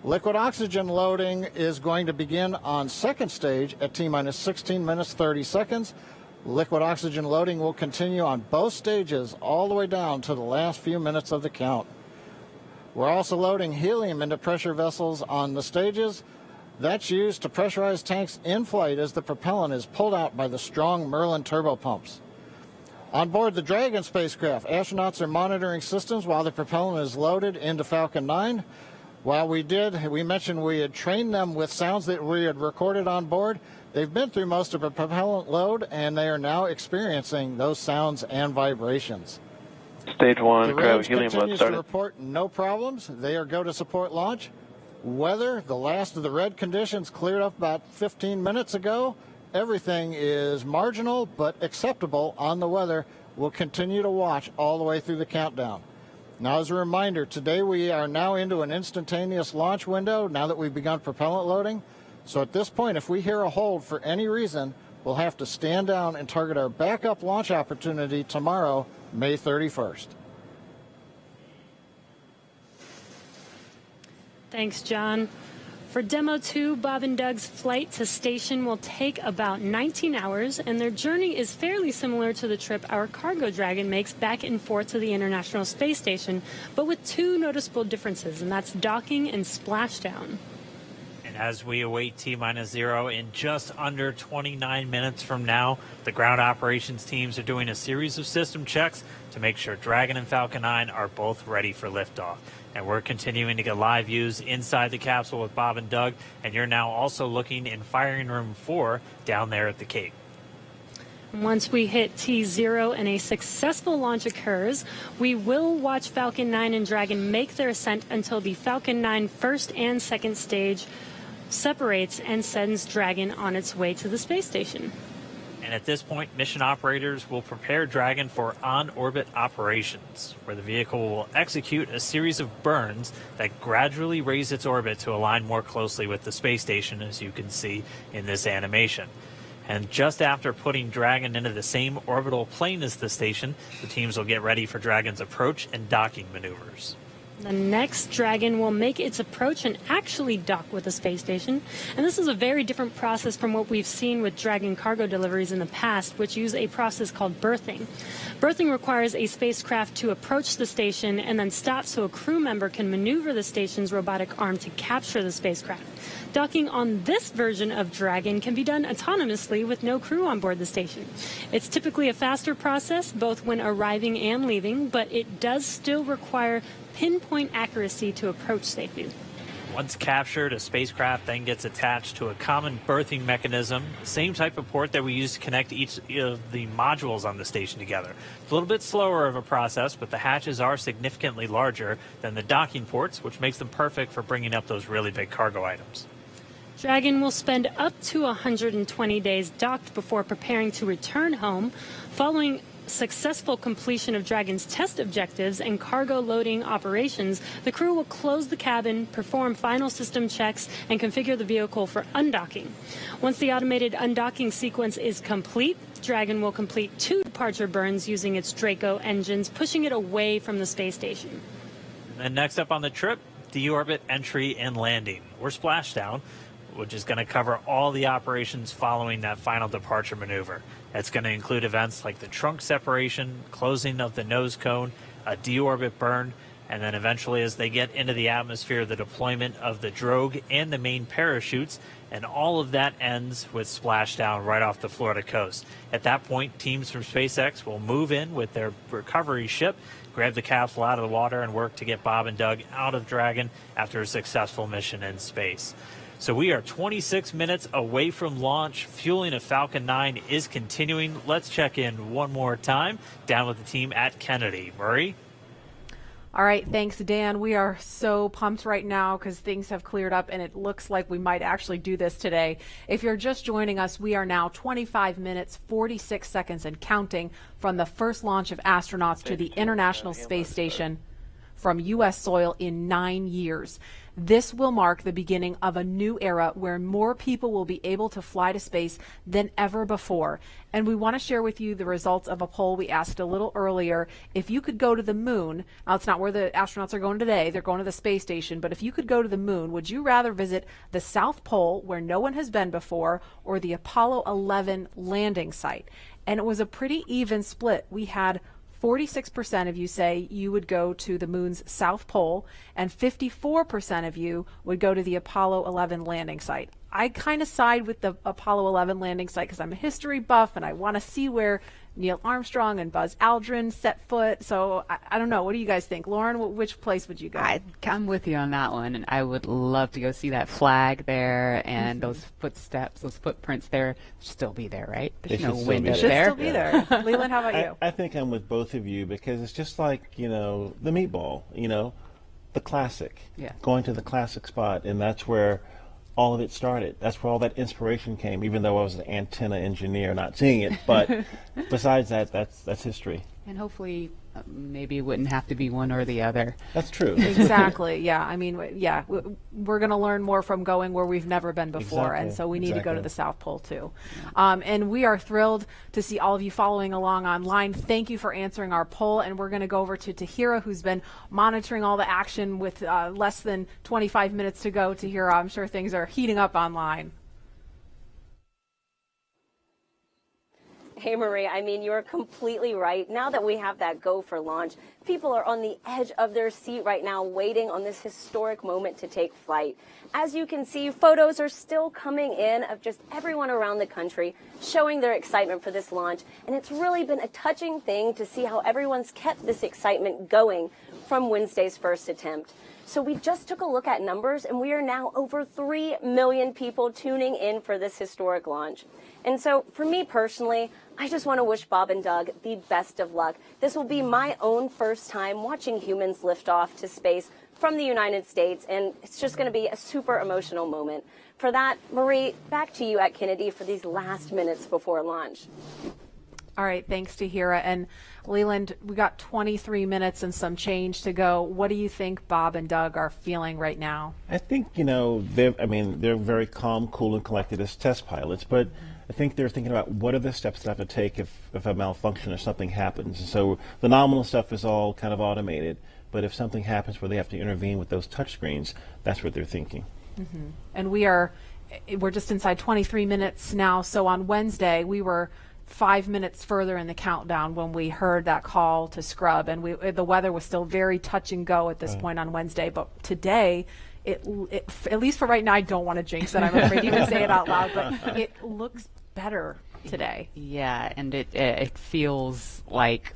Liquid oxygen loading is going to begin on second stage at T-minus 16 minutes 30 seconds. Liquid oxygen loading will continue on both stages all the way down to the last few minutes of the count. We're also loading helium into pressure vessels on the stages. That's used to pressurize tanks in flight as the propellant is pulled out by the strong Merlin turbopumps. On board the Dragon spacecraft, astronauts are monitoring systems while the propellant is loaded into Falcon 9. While we mentioned we had trained them with sounds that we had recorded on board. They've been through most of the propellant load, and they are now experiencing those sounds and vibrations. Stage 1, the cryo range helium load continues started. to report no problems. They are go to support launch. Weather, the last of the red conditions cleared up about 15 minutes ago. Everything is marginal but acceptable on the weather. We'll continue to watch all the way through the countdown. Now, as a reminder, today we are now into an instantaneous launch window now that we've begun propellant loading. So at this point, if we hear a hold for any reason, we'll have to stand down and target our backup launch opportunity tomorrow, May 31st. Thanks, John. For Demo 2, Bob and Doug's flight to station will take about 19 hours, and their journey is fairly similar to the trip our Cargo Dragon makes back and forth to the International Space Station, but with two noticeable differences, and that's docking and splashdown. And as we await T-minus 0 in just under 29 minutes from now, the ground operations teams are doing a series of system checks to make sure Dragon and Falcon 9 are both ready for liftoff. And we're continuing to get live views inside the capsule with Bob and Doug, and you're now also looking in firing room 4 down there at the Cape. Once we hit T0 and a successful launch occurs, we will watch Falcon 9 and Dragon make their ascent until the Falcon 9 first and second stage separates and sends Dragon on its way to the space station. And at this point, mission operators will prepare Dragon for on-orbit operations, where the vehicle will execute a series of burns that gradually raise its orbit to align more closely with the space station, as you can see in this animation. And just after putting Dragon into the same orbital plane as the station, the teams will get ready for Dragon's approach and docking maneuvers. The next Dragon will make its approach and actually dock with the space station. And this is a very different process from what we've seen with Dragon cargo deliveries in the past, which use a process called berthing. Berthing requires a spacecraft to approach the station and then stop so a crew member can maneuver the station's robotic arm to capture the spacecraft. Docking on this version of Dragon can be done autonomously with no crew on board the station. It's typically a faster process, both when arriving and leaving, but it does still require pinpoint accuracy to approach safely. Once captured, a spacecraft then gets attached to a common berthing mechanism, the same type of port that we use to connect each of the modules on the station together. It's a little bit slower of a process, but the hatches are significantly larger than the docking ports, which makes them perfect for bringing up those really big cargo items. Dragon will spend up to 120 days docked before preparing to return home. Following successful completion of Dragon's test objectives and cargo loading operations, the crew will close the cabin, perform final system checks, and configure the vehicle for undocking. Once the automated undocking sequence is complete, Dragon will complete 2 departure burns using its Draco engines, pushing it away from the space station. And next up on the trip, deorbit entry and landing, or splashdown, which is going to cover all the operations following that final departure maneuver. It's going to include events like the trunk separation, closing of the nose cone, a deorbit burn, and then eventually as they get into the atmosphere, the deployment of the drogue and the main parachutes, and all of that ends with splashdown right off the Florida coast. At that point, teams from SpaceX will move in with their recovery ship, grab the capsule out of the water, and work to get Bob and Doug out of Dragon after a successful mission in space. So we are 26 minutes away from launch. Fueling of Falcon 9 is continuing. Let's check in one more time down with the team at Kennedy. Murray? All right, thanks, Dan. We are so pumped right now because things have cleared up and it looks like we might actually do this today. If you're just joining us, we are now 25 minutes, 46 seconds and counting from the first launch of astronauts to the International Space Station from U.S. soil in 9 years. This will mark the beginning of a new era where more people will be able to fly to space than ever before. And we want to share with you the results of a poll we asked a little earlier. If you could go to the moon, now it's not where the astronauts are going today, they're going to the space station, but if you could go to the moon, would you rather visit the South Pole where no one has been before or the Apollo 11 landing site? And it was a pretty even split. We had 46% of you say you would go to the moon's South Pole, and 54% of you would go to the Apollo 11 landing site. I kind of side with the Apollo 11 landing site because I'm a history buff and I want to see where Neil Armstrong and Buzz Aldrin set foot. So I don't know. What do you guys think? Lauren, which place would you go? I'm with you on that one, and I would love to go see that flag there and those footsteps, those footprints there. Still be there, right? There's no window there. Should still be there. Leland, how about you? I think I'm with both of you because it's just like, you know, the meatball, you know, the classic. Yeah. Going to the classic spot, and that's where all of it started. That's where all that inspiration came, even though I was an antenna engineer not seeing it. But besides that, that's history. And hopefully maybe it wouldn't have to be one or the other. That's true. Exactly. Yeah. I mean, yeah, we're going to learn more from going where we've never been before. Exactly. And so we need to go to the South Pole too. And we are thrilled to see all of you following along online. Thank you for answering our poll. And we're going to go over to Tahira, who's been monitoring all the action with less than 25 minutes to go. Tahira, I'm sure things are heating up online. Hey, Marie, I mean, you're completely right. Now that we have that go for launch, people are on the edge of their seat right now waiting on this historic moment to take flight. As you can see, photos are still coming in of just everyone around the country showing their excitement for this launch. And it's really been a touching thing to see how everyone's kept this excitement going from Wednesday's first attempt. So we just took a look at numbers, and we are now over 3 million people tuning in for this historic launch. And so for me personally, I just want to wish Bob and Doug the best of luck. This will be my own first time watching humans lift off to space from the United States, and it's just going to be a super emotional moment. For that, Marie, back to you at Kennedy for these last minutes before launch. All right, thanks, Tahira. And Leland, we got 23 minutes and some change to go. What do you think Bob and Doug are feeling right now? I think, you know, they're very calm, cool, and collected as test pilots, but I think they're thinking about what are the steps that I have to take if a malfunction or something happens. And so the nominal stuff is all kind of automated, but if something happens where they have to intervene with those touchscreens, that's what they're thinking. Mm-hmm. And we're just inside 23 minutes now. So on Wednesday, we were 5 minutes further in the countdown when we heard that call to scrub, and the weather was still very touch and go at this point on Wednesday. But today, it at least for right now, I don't want to jinx it. I'm afraid to even say it out loud, but it looks better today. Yeah, and it feels like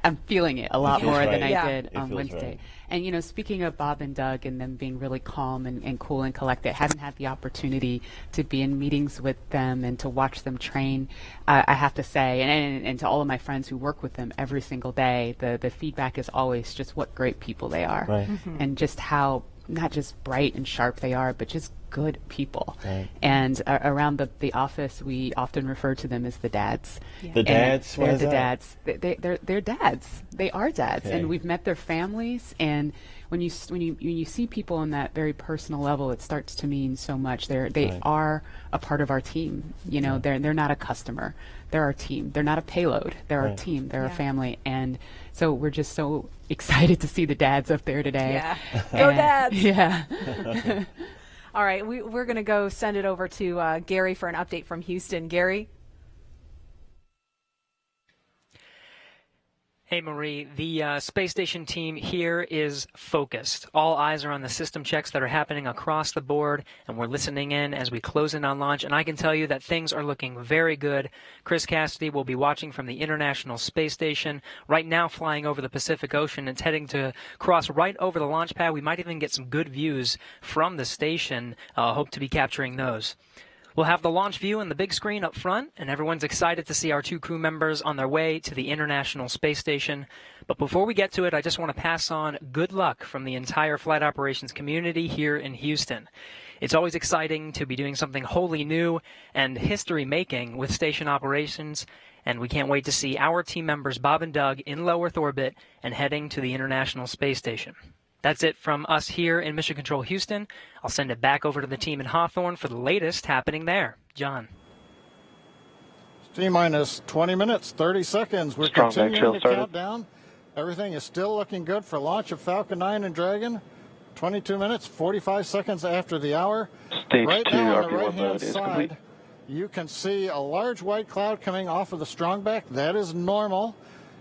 I'm feeling it a lot more than I did on Wednesday. Right. And, you know, speaking of Bob and Doug and them being really calm and cool and collected, haven't had the opportunity to be in meetings with them and to watch them train. I have to say, and to all of my friends who work with them every single day, the feedback is always just what great people they are. Right. And just how not just bright and sharp they are, but just good people. Right. And around the office, we often refer to them as the dads. Yeah. The dads? They're the dads. They're dads. They are dads. Okay. And we've met their families. And when you see people on that very personal level, it starts to mean so much. They are a part of our team. You know, they're not a customer. They're our team. They're not a payload. They're our team. They're our family. And so we're just so excited to see the dads up there today. Yeah. Go dads. Yeah. All right, we're going to go send it over to Gary for an update from Houston. Gary? Hey, Marie. The space station team here is focused. All eyes are on the system checks that are happening across the board, and we're listening in as we close in on launch. And I can tell you that things are looking very good. Chris Cassidy will be watching from the International Space Station, right now flying over the Pacific Ocean. It's heading to cross right over the launch pad. We might even get some good views from the station. Hope to be capturing those. We'll have the launch view and the big screen up front, and everyone's excited to see our 2 crew members on their way to the International Space Station. But before we get to it, I just want to pass on good luck from the entire flight operations community here in Houston. It's always exciting to be doing something wholly new and history-making with station operations, and we can't wait to see our team members Bob and Doug in low Earth orbit and heading to the International Space Station. That's it from us here in Mission Control Houston. I'll send it back over to the team in Hawthorne for the latest happening there. John. T-minus 20 minutes, 30 seconds. We're continuing to count down. Everything is still looking good for launch of Falcon 9 and Dragon. 22 minutes, 45 seconds after the hour. Stage right 2 now on the RP1 right-hand mode is side, complete. you can see a large white cloud coming off of the strongback. That is normal.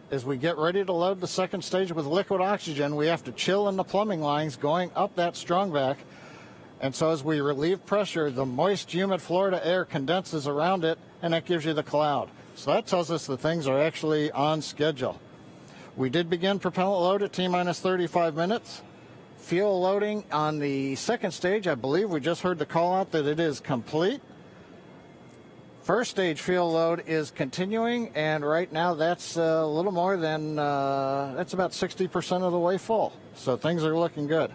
As we get ready to load the second stage with liquid oxygen, we have to chill in the plumbing lines going up that strongback. And so as we relieve pressure, the moist, humid Florida air condenses around it, and that gives you the cloud. So that tells us that things are actually on schedule. We did begin propellant load at T-minus 35 minutes. Fuel loading on the second stage, I believe we just heard the call out that it is complete. First stage fuel load is continuing, and right now that's a little more than, that's about 60% of the way full. So things are looking good.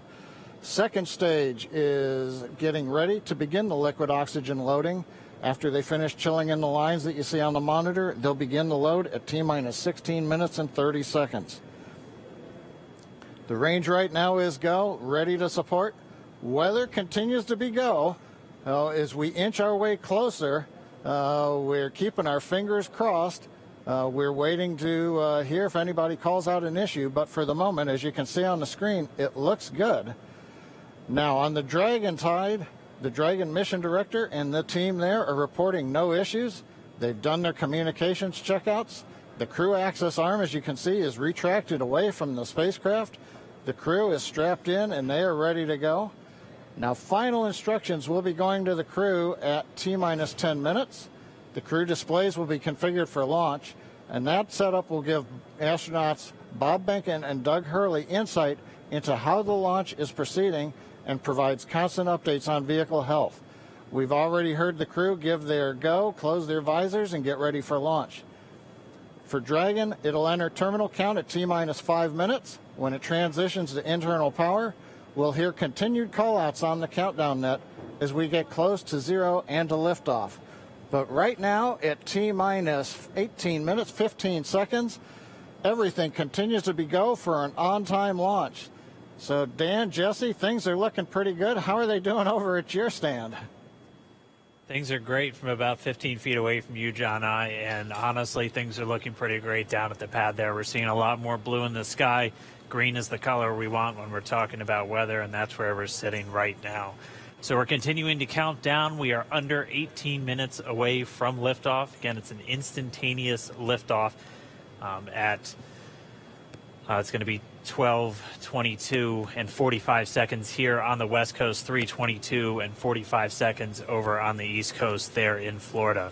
Second stage is getting ready to begin the liquid oxygen loading. After they finish chilling in the lines that you see on the monitor, they'll begin the load at T-minus 16 minutes and 30 seconds. The range right now is go, ready to support. Weather continues to be go. As we inch our way closer, we're keeping our fingers crossed. We're waiting to hear if anybody calls out an issue, but for the moment, as you can see on the screen, it looks good. Now, on the Dragon side, the Dragon mission director and the team there are reporting no issues. They've done their communications checkouts. The crew access arm, as you can see, is retracted away from the spacecraft. The crew is strapped in, and they are ready to go. Now, final instructions will be going to the crew at T-minus 10 minutes. The crew displays will be configured for launch, and that setup will give astronauts Bob Behnken and Doug Hurley insight into how the launch is proceeding and provides constant updates on vehicle health. We've already heard the crew give their go, close their visors, and get ready for launch. For Dragon, it'll enter terminal count at T-minus 5 minutes. When it transitions to internal power, we'll hear continued callouts on the countdown net as we get close to zero and to liftoff. But right now, at T-minus 18 minutes, 15 seconds, everything continues to be go for an on-time launch. So, Dan, Jesse, things are looking pretty good. How are they doing over at your stand? Things are great from about 15 feet away from you, John, and honestly, things are looking pretty great down at the pad there. We're seeing a lot more blue in the sky. Green is the color we want when we're talking about weather, and that's where we're sitting right now. So we're continuing to count down. We are under 18 minutes away from liftoff. Again, it's an instantaneous liftoff it's going to be 12:22 and 45 seconds here on the West Coast, 3:22 and 45 seconds over on the East Coast there in Florida.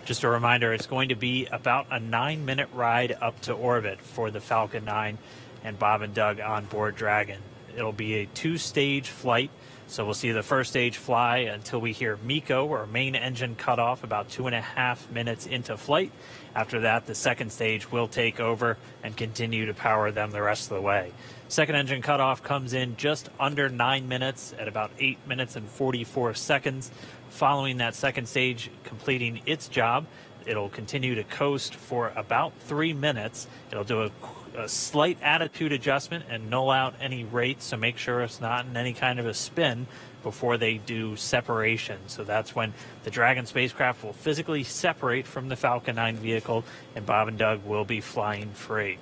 Just a reminder, it's going to be about a 9-minute ride up to orbit for the Falcon 9 and Bob and Doug on board Dragon. It'll be a 2-stage flight, so we'll see the first stage fly until we hear MECO, or main engine cutoff, about 2.5 minutes into flight. After that, the second stage will take over and continue to power them the rest of the way. Second engine cutoff comes in just under 9 minutes at about 8 minutes and 44 seconds. Following that second stage completing its job, it'll continue to coast for about 3 minutes. It'll do a slight attitude adjustment and null out any rates, so make sure it's not in any kind of a spin before they do separation. So that's when the Dragon spacecraft will physically separate from the Falcon 9 vehicle, and Bob and Doug will be flying free.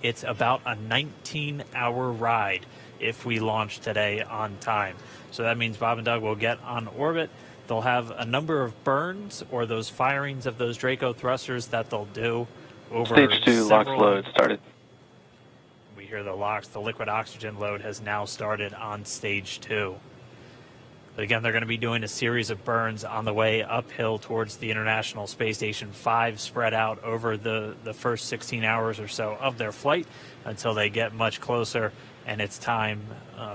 It's about a 19-hour ride if we launch today on time. So that means Bob and Doug will get on orbit. They'll have a number of burns, or those firings of those Draco thrusters that they'll do over Stage 2 LOX load started. We hear the LOX. The liquid oxygen load has now started on Stage 2. But again, they're going to be doing a series of burns on the way uphill towards the International Space Station, 5 spread out over the first 16 hours or so of their flight until they get much closer and it's time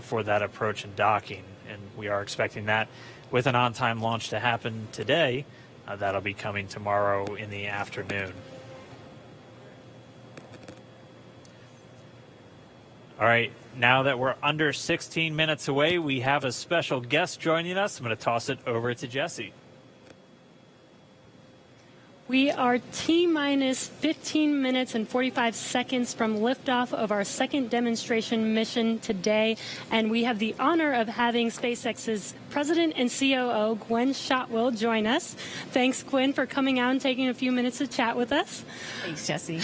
for that approach and docking. And we are expecting that with an on-time launch to happen today. That'll be coming tomorrow in the afternoon. All right, now that we're under 16 minutes away, we have a special guest joining us. I'm going to toss it over to Jesse. We are T-minus 15 minutes and 45 seconds from liftoff of our second demonstration mission today, and we have the honor of having SpaceX's President and COO, Gwen Shotwell, join us. Thanks, Gwen, for coming out and taking a few minutes to chat with us. Thanks, Jesse.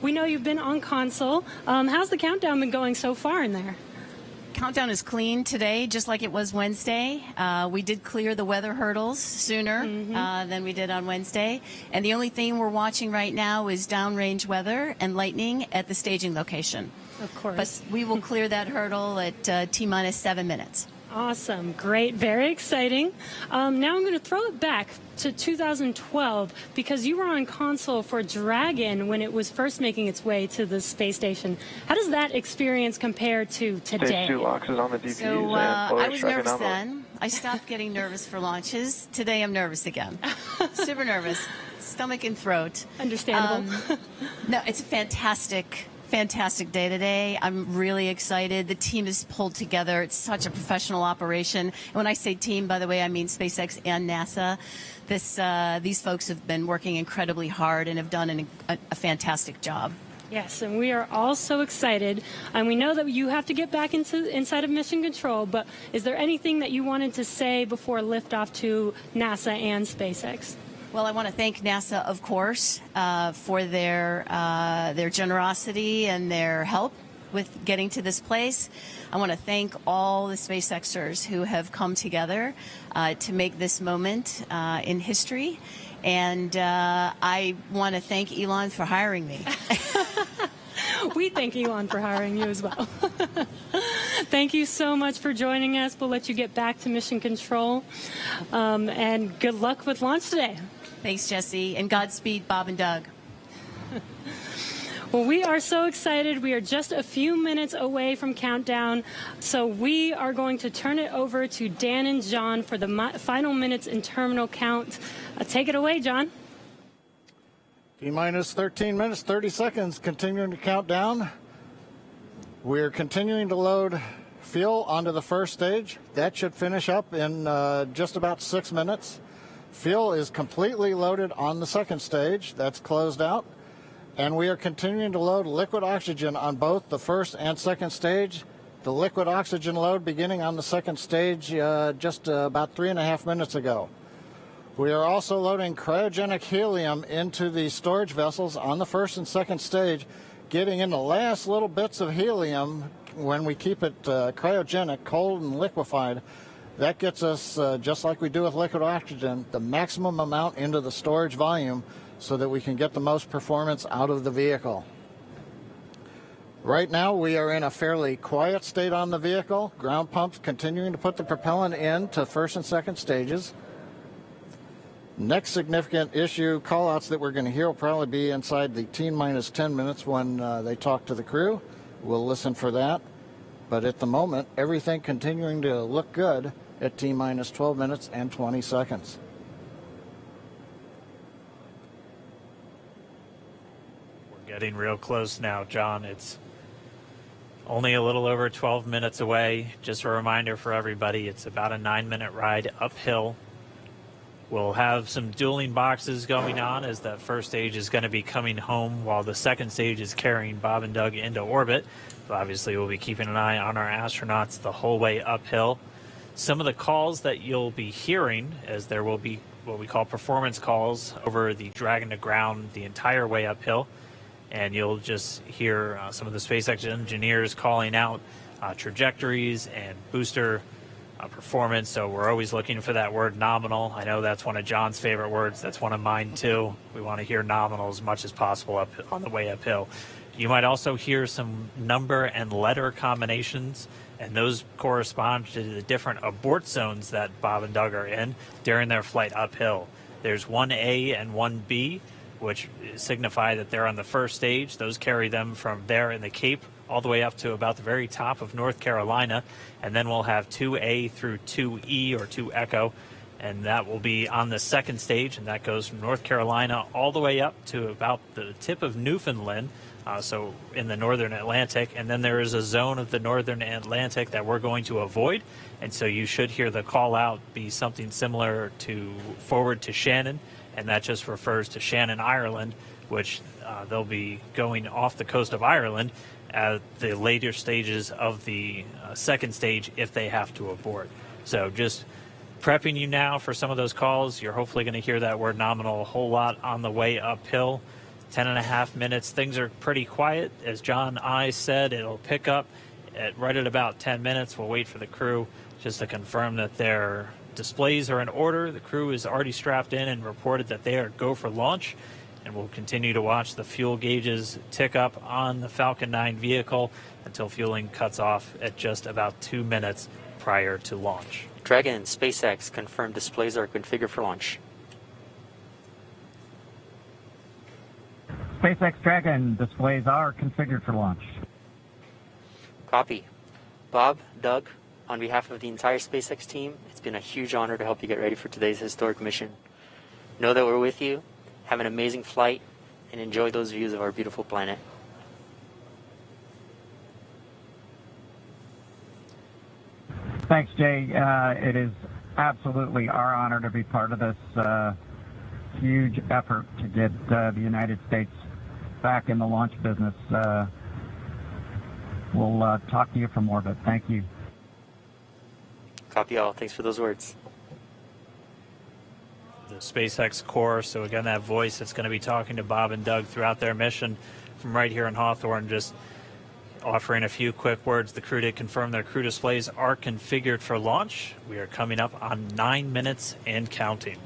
We know you've been on console. How's the countdown been going so far in there? Countdown is clean today, just like it was Wednesday. We did clear the weather hurdles sooner than we did on Wednesday. And the only thing we're watching right now is downrange weather and lightning at the staging location. Of course. But we will clear that hurdle at T-minus 7 minutes. Awesome. Great. Very exciting. Now I'm going to throw it back to 2012 because you were on console for Dragon when it was first making its way to the space station. How does that experience compare to today? Stage 2 locks is on the DPUs. So I was nervous then. I stopped getting nervous for launches. Today I'm nervous again. Super nervous. Stomach and throat. Understandable. No, it's a fantastic day today. I'm really excited. The team is pulled together. It's such a professional operation. And when I say team, by the way, I mean SpaceX and NASA. These folks have been working incredibly hard and have done a fantastic job. Yes, and we are all so excited. And we know that you have to get back inside of Mission Control, but is there anything that you wanted to say before liftoff to NASA and SpaceX? Well, I want to thank NASA, of course, for their generosity and their help with getting to this place. I want to thank all the SpaceXers who have come together to make this moment in history. And I want to thank Elon for hiring me. We thank Elon for hiring you as well. Thank you so much for joining us. We'll let you get back to Mission Control. And good luck with launch today. Thanks, Jesse, and Godspeed, Bob and Doug. Well, we are so excited. We are just a few minutes away from countdown, so we are going to turn it over to Dan and John for the final minutes in terminal count. Take it away, John. T-minus 13 minutes, 30 seconds, continuing to count down. We're continuing to load fuel onto the first stage. That should finish up in just about 6 minutes. Fuel is completely loaded on the second stage. That's closed out. And we are continuing to load liquid oxygen on both the first and second stage. The liquid oxygen load beginning on the second stage just about 3.5 minutes ago. We are also loading cryogenic helium into the storage vessels on the first and second stage, getting in the last little bits of helium when we keep it cryogenic, cold and liquefied. That gets us, just like we do with liquid oxygen, the maximum amount into the storage volume so that we can get the most performance out of the vehicle. Right now, we are in a fairly quiet state on the vehicle. Ground pumps continuing to put the propellant in to first and second stages. Next significant issue, callouts that we're going to hear will probably be inside the T-minus 10 minutes when they talk to the crew. We'll listen for that. But at the moment, everything continuing to look good at T-minus 12 minutes and 20 seconds. We're getting real close now, John. It's only a little over 12 minutes away. Just a reminder for everybody, it's about a 9-minute ride uphill. We'll have some dueling boxes going on as that first stage is going to be coming home while the second stage is carrying Bob and Doug into orbit. So obviously, we'll be keeping an eye on our astronauts the whole way uphill. Some of the calls that you'll be hearing, as there will be what we call performance calls over the Dragon to ground the entire way uphill. And you'll just hear some of the SpaceX engineers calling out trajectories and booster performance. So we're always looking for that word nominal. I know that's one of John's favorite words. That's one of mine too. We want to hear nominal as much as possible up on the way uphill. You might also hear some number and letter combinations, and those correspond to the different abort zones that Bob and Doug are in during their flight uphill. There's 1A and 1B, which signify that they're on the first stage. Those carry them from there in the Cape all the way up to about the very top of North Carolina, and then we'll have 2A through 2E or 2 Echo, and that will be on the second stage, and that goes from North Carolina all the way up to about the tip of Newfoundland, so in the northern Atlantic, and then there is a zone of the northern Atlantic that we're going to avoid, and so you should hear the call out be something similar to forward to Shannon, and that just refers to Shannon, Ireland, which they'll be going off the coast of Ireland at the later stages of the second stage if they have to abort. So just prepping you now for some of those calls. You're hopefully going to hear that word nominal a whole lot on the way uphill. 10.5 minutes. Things are pretty quiet. As John I said, it'll pick up right at about 10 minutes. We'll wait for the crew just to confirm that their displays are in order. The crew is already strapped in and reported that they are go for launch. And we'll continue to watch the fuel gauges tick up on the Falcon 9 vehicle until fueling cuts off at just about 2 minutes prior to launch. Dragon, SpaceX, confirmed displays are configured for launch. SpaceX Dragon displays are configured for launch. Copy. Bob, Doug, on behalf of the entire SpaceX team, it's been a huge honor to help you get ready for today's historic mission. Know that we're with you. Have an amazing flight and enjoy those views of our beautiful planet. Thanks, Jay. It is absolutely our honor to be part of this huge effort to get the United States back in the launch business. We'll talk to you for more, but thank you. Copy all. Thanks for those words. The SpaceX Corps, so again, that voice that's going to be talking to Bob and Doug throughout their mission from right here in Hawthorne, just offering a few quick words. The crew did confirm their crew displays are configured for launch. We are coming up on 9 minutes and counting.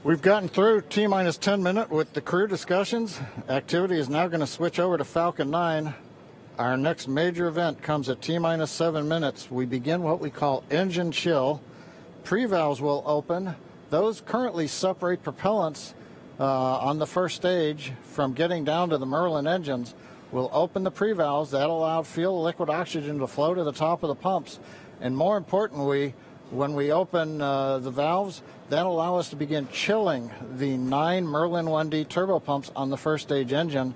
We've gotten through T-minus 10 minute with the crew discussions. Activity is now going to switch over to Falcon 9. Our next major event comes at T-minus 7 minutes. We begin what we call engine chill. Pre-valves will open. Those currently separate propellants on the first stage from getting down to the Merlin engines. We'll open the pre-valves. That allowed fuel liquid oxygen to flow to the top of the pumps. And more importantly, when we open the valves, that'll allow us to begin chilling the 9 Merlin 1D turbopumps on the first stage engine.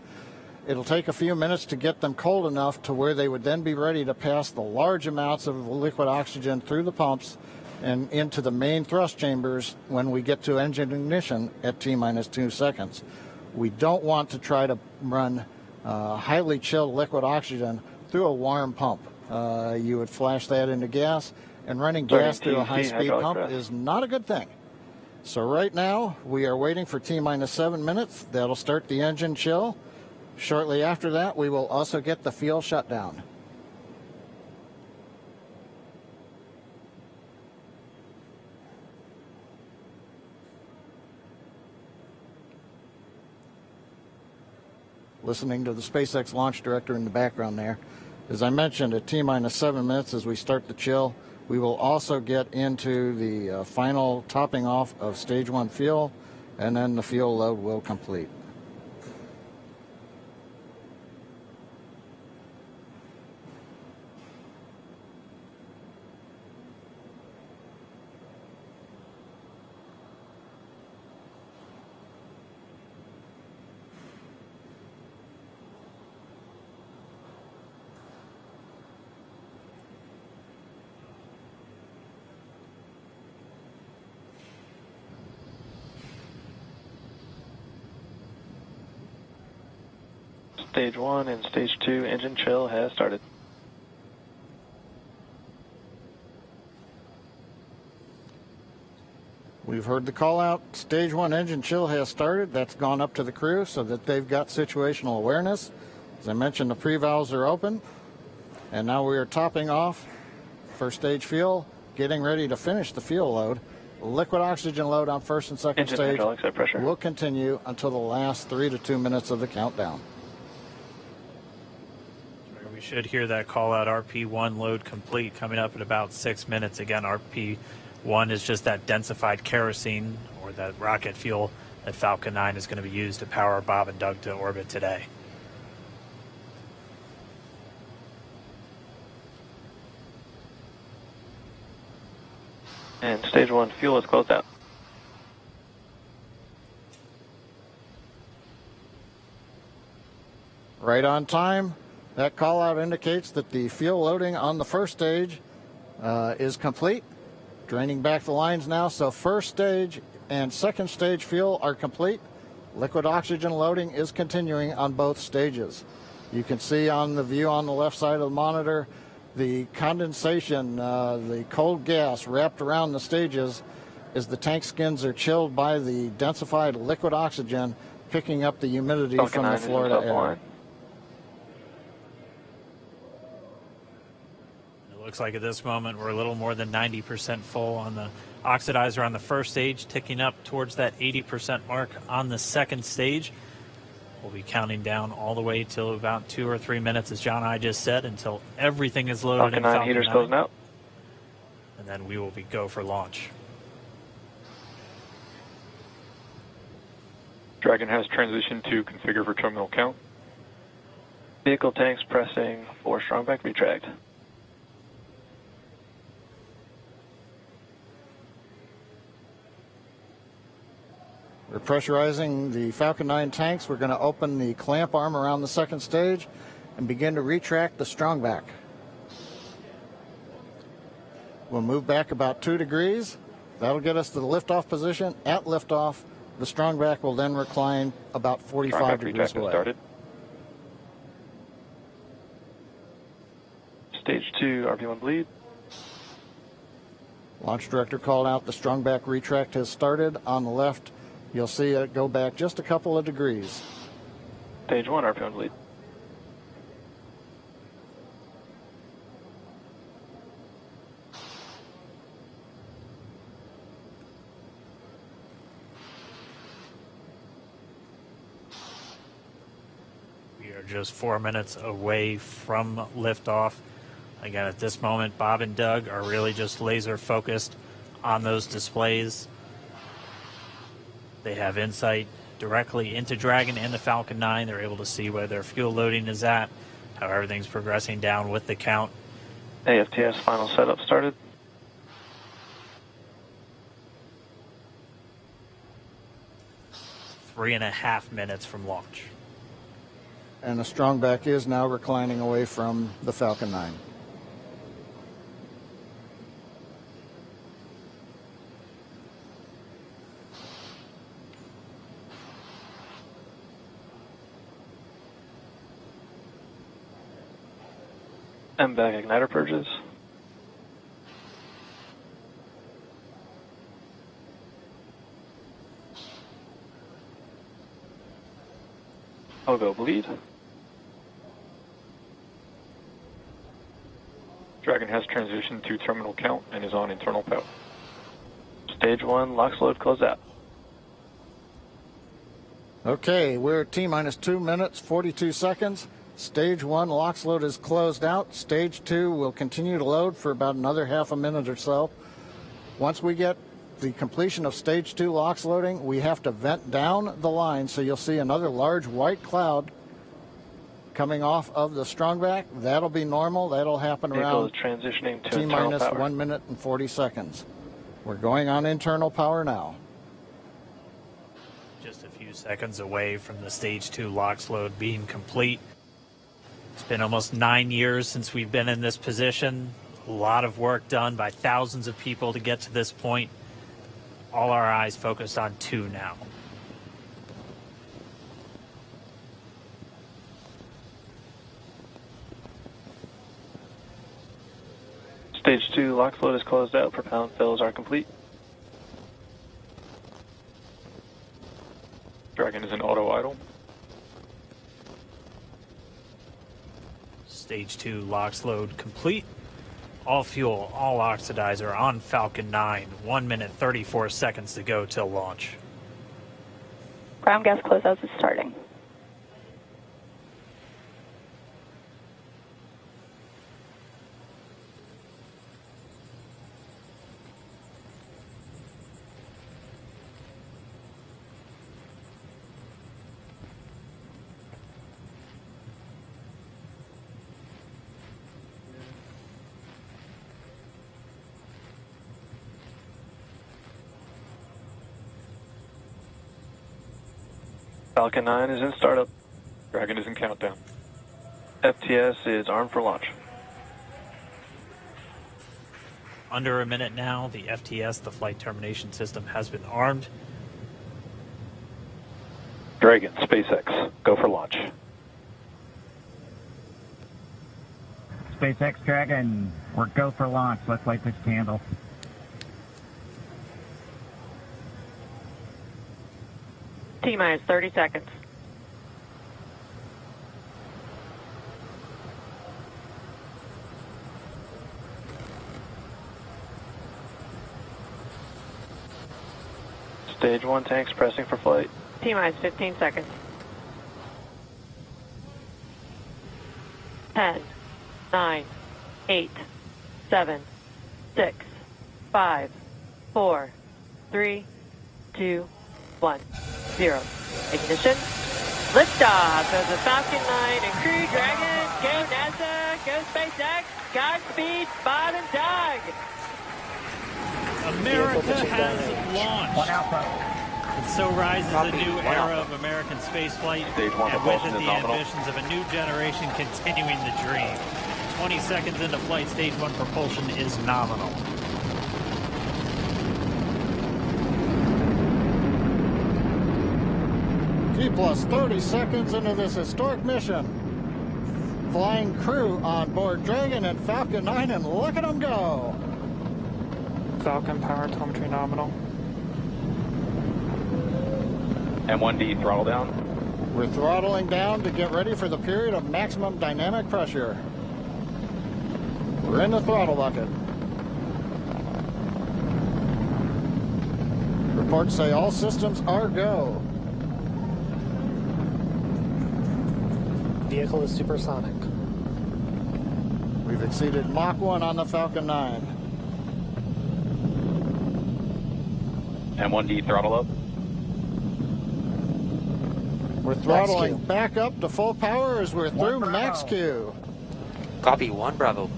It'll take a few minutes to get them cold enough to where they would then be ready to pass the large amounts of liquid oxygen through the pumps and into the main thrust chambers when we get to engine ignition at T-minus 2 seconds. We don't want to try to run highly chilled liquid oxygen through a warm pump. You would flash that into gas, and running gas through a high-speed pump is not a good thing. So right now, we are waiting for T-minus 7 minutes. That'll start the engine chill. Shortly after that, we will also get the fuel shutdown. Listening to the SpaceX launch director in the background there. As I mentioned, at T-minus 7 minutes as we start the chill, we will also get into the final topping off of stage 1 fuel, and then the fuel load will complete. Stage 1 and Stage 2 engine chill has started. We've heard the call out. Stage 1 engine chill has started. That's gone up to the crew so that they've got situational awareness. As I mentioned, the pre-valves are open. And now we are topping off first stage fuel, getting ready to finish the fuel load. Liquid oxygen load on first and second Engine stage hydraulics at pressure. will continue until the last 3 to 2 minutes of the countdown. We should hear that call out RP1 load complete coming up in about 6 minutes. Again, RP1 is just that densified kerosene or that rocket fuel that Falcon 9 is going to be used to power Bob and Doug to orbit today. And stage 1 fuel is closed out. Right on time. That call out indicates that the fuel loading on the first stage is complete. Draining back the lines now, so first stage and second stage fuel are complete. Liquid oxygen loading is continuing on both stages. You can see on the view on the left side of the monitor the condensation, the cold gas wrapped around the stages as the tank skins are chilled by the densified liquid oxygen, picking up the humidity from the Florida air. It looks like at this moment we're a little more than 90% full on the oxidizer on the first stage, ticking up towards that 80% mark on the second stage. We'll be counting down all the way till about 2 or 3 minutes, as John and I just said, until everything is loaded in Falcon 9. Heaters closing out. And then we will be go for launch. Dragon has transitioned to configure for terminal count. Vehicle tanks pressing for strong back retract. We're pressurizing the Falcon 9 tanks. We're going to open the clamp arm around the second stage and begin to retract the strong back. We'll move back about 2 degrees. That'll get us to the liftoff position. At liftoff, the strong back will then recline about 45 degrees away. Started. Stage 2, RP1 bleed. Launch director called out the strong back retract has started. On the left, you'll see it go back just a couple of degrees. Stage 1, RP1 bleed. We are just 4 minutes away from liftoff. Again, at this moment, Bob and Doug are really just laser focused on those displays. They have insight directly into Dragon and the Falcon 9. They're able to see where their fuel loading is at, how everything's progressing down with the count. AFTS final setup started. Three and a half minutes from launch. And the strong back is now reclining away from the Falcon 9. MVAC igniter purges. OGO bleed. Dragon has transitioned to terminal count and is on internal power. Stage 1, LOX load close out. Okay, we're at T-minus 2 minutes, 42 seconds. Stage 1 LOX load is closed out. Stage 2 will continue to load for about another half a minute or so. Once we get the completion of Stage 2 LOX loading, we have to vent down the line, so you'll see another large white cloud coming off of the strongback. That'll be normal. That'll happen around transitioning to T-minus 1 minute and 40 seconds. We're going on internal power now. Just a few seconds away from the Stage 2 LOX load being complete. It's been almost 9 years since we've been in this position. A lot of work done by thousands of people to get to this point. All our eyes focused on 2 now. Stage 2 LOX load is closed out. Propellant fills are complete. Dragon is in auto idle. Stage 2 LOX load complete. All fuel, all oxidizer on Falcon 9. 1 minute, 34 seconds to go till launch. Ground gas closeouts is starting. Falcon 9 is in startup. Dragon is in countdown. FTS is armed for launch. Under a minute now, the FTS, the flight termination system, has been armed. Dragon, SpaceX, go for launch. SpaceX Dragon, we're go for launch. Let's light this candle. T-minus 30 seconds. Stage 1 tanks pressing for flight. T-minus 15 seconds. 10, 9, 8, 7, 6, 5, 4, 3, 2, 1, 0. Ignition. Liftoff of the Falcon 9 and Crew Dragon. Go NASA, go SpaceX. Godspeed, Bob and Doug. America has launched. And so rises a new era of American spaceflight, and with it the ambitions of a new generation continuing the dream. 20 seconds into flight, stage 1 propulsion is nominal. T plus 30 seconds into this historic mission. Flying crew on board Dragon and Falcon 9, and look at them go. Falcon power telemetry nominal. M1D throttle down. We're throttling down to get ready for the period of maximum dynamic pressure. We're in the throttle bucket. Reports say all systems are go. Vehicle is supersonic. We've exceeded Mach 1 on the Falcon 9. M1D throttle up. We're throttling back up to full power as we're through max Q. Copy, 1 Bravo.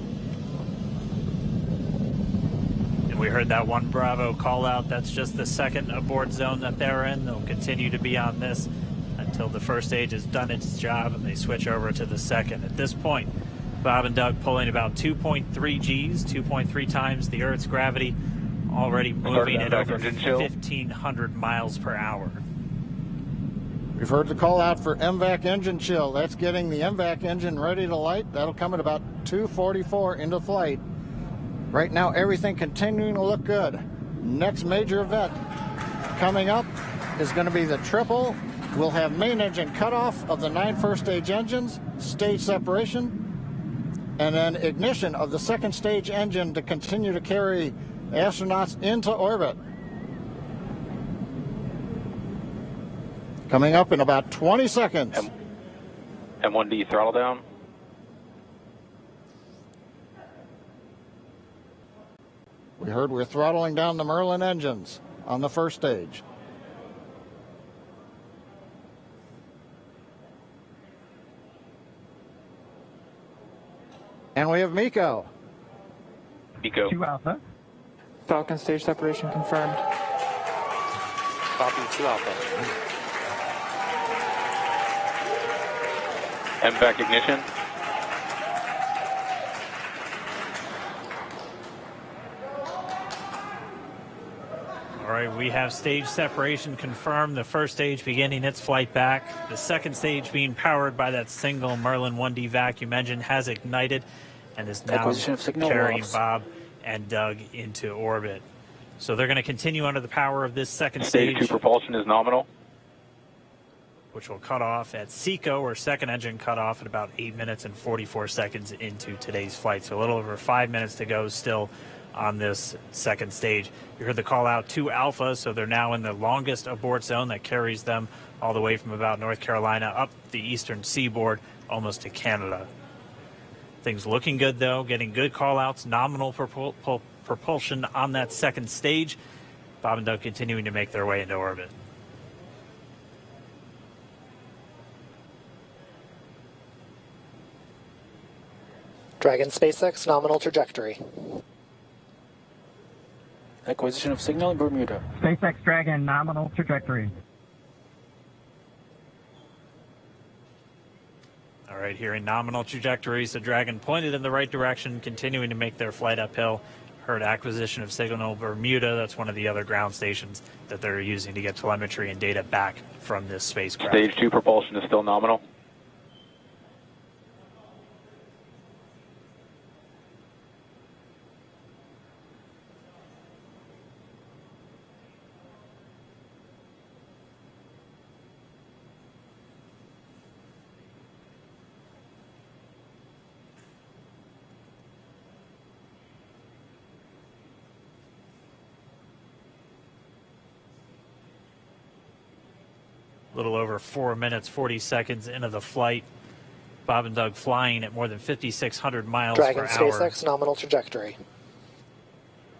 And we heard that 1 Bravo call out. That's just the second abort zone that they're in. They'll continue to be on this until the first stage has done its job and they switch over to the second. At this point, Bob and Doug pulling about 2.3 Gs, 2.3 times the Earth's gravity, already moving at over 1,500 miles per hour. We've heard the call out for MVAC engine chill. That's getting the MVAC engine ready to light. That'll come at about 2:44 into flight. Right now, everything continuing to look good. Next major event coming up is going to be the triple. We'll have main engine cutoff of the 9 first stage engines, stage separation, and then ignition of the second stage engine to continue to carry astronauts into orbit. Coming up in about 20 seconds. M1D throttle down. We heard we're throttling down the Merlin engines on the first stage. And we have MECO. MECO. 2 Alpha. Falcon stage separation confirmed. Copy, 2 Alpha. MVAC ignition. All right, we have stage separation confirmed. The first stage beginning its flight back. The second stage being powered by that single Merlin 1D vacuum engine has ignited and is now carrying Bob and Doug into orbit. So they're going to continue under the power of this second stage. Stage 2 propulsion is nominal. Which will cut off at SECO, or second engine cut off at about 8 minutes and 44 seconds into today's flight. So a little over 5 minutes to go still on this second stage. You heard the call out 2 Alpha, so they're now in the longest abort zone that carries them all the way from about North Carolina up the eastern seaboard almost to Canada. Things looking good though, getting good call outs, nominal propulsion on that second stage. Bob and Doug continuing to make their way into orbit. Dragon SpaceX nominal trajectory. Acquisition of signal in Bermuda. SpaceX Dragon nominal trajectory. All right, here in nominal trajectory, so Dragon pointed in the right direction, continuing to make their flight uphill. Heard acquisition of signal Bermuda. That's one of the other ground stations that they're using to get telemetry and data back from this spacecraft. Stage 2 propulsion is still nominal. A little over 4 minutes, 40 seconds into the flight. Bob and Doug flying at more than 5,600 miles Dragon per hour. SpaceX nominal trajectory.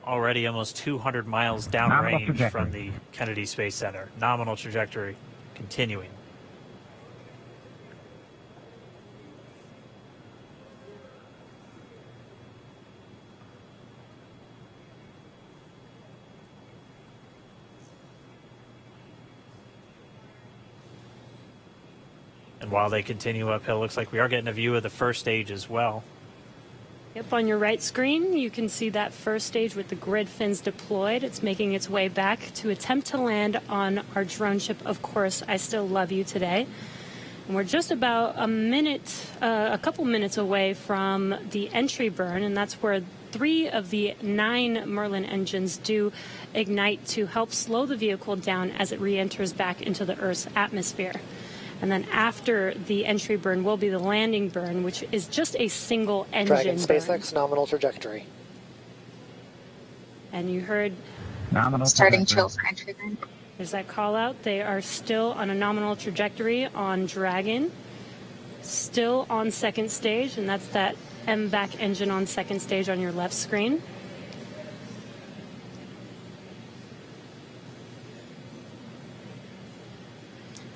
Already almost 200 miles downrange from the Kennedy Space Center. Nominal trajectory continuing. And while they continue uphill, looks like we are getting a view of the first stage as well. Yep, on your right screen, you can see that first stage with the grid fins deployed. It's making its way back to attempt to land on our drone ship, Of Course, I Still Love You today. And we're just about a couple minutes away from the entry burn, and that's where 3 of the 9 Merlin engines do ignite to help slow the vehicle down as it re-enters back into the Earth's atmosphere. And then after the entry burn will be the landing burn, which is just a single engine Dragon burn. SpaceX nominal trajectory. And you heard Nominal starting trajectory. chill for entry burn. there's that call out. They are still on a nominal trajectory on Dragon, still on second stage, and that's that MVAC engine on second stage on your left screen.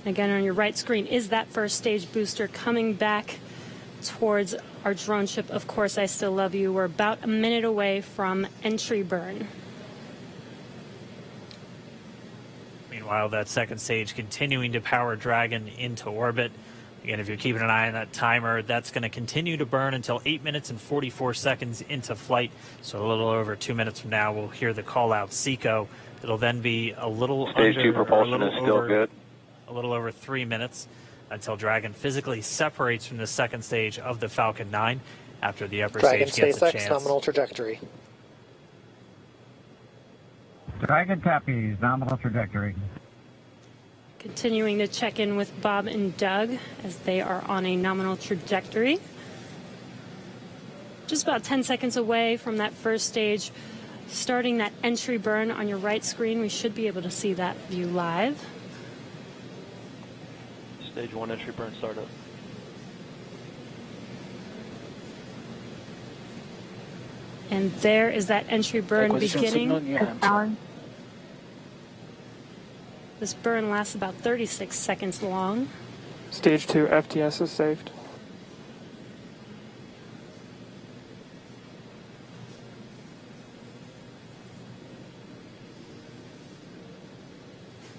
Again, on your right screen is that first stage booster coming back towards our drone ship, Of Course, I Still Love You. We're about a minute away from entry burn. Meanwhile, that second stage continuing to power Dragon into orbit. Again, if you're keeping an eye on that timer, that's going to continue to burn until 8 minutes and 44 seconds into flight. So a little over 2 minutes from now, we'll hear the call out SECO. It'll then be a little Stage 2 propulsion is still good. A little over 3 minutes until Dragon physically separates from the second stage of the Falcon 9 after the upper Dragon stage gets a SpaceX chance. nominal trajectory. Dragon copies, nominal trajectory. Continuing to check in with Bob and Doug as they are on a nominal trajectory. Just about 10 seconds away from that first stage. Starting that entry burn on your right screen, we should be able to see that view live. Stage 1 entry burn startup. And there is that entry burn beginning. This burn lasts about 36 seconds long. Stage 2 FTS is saved.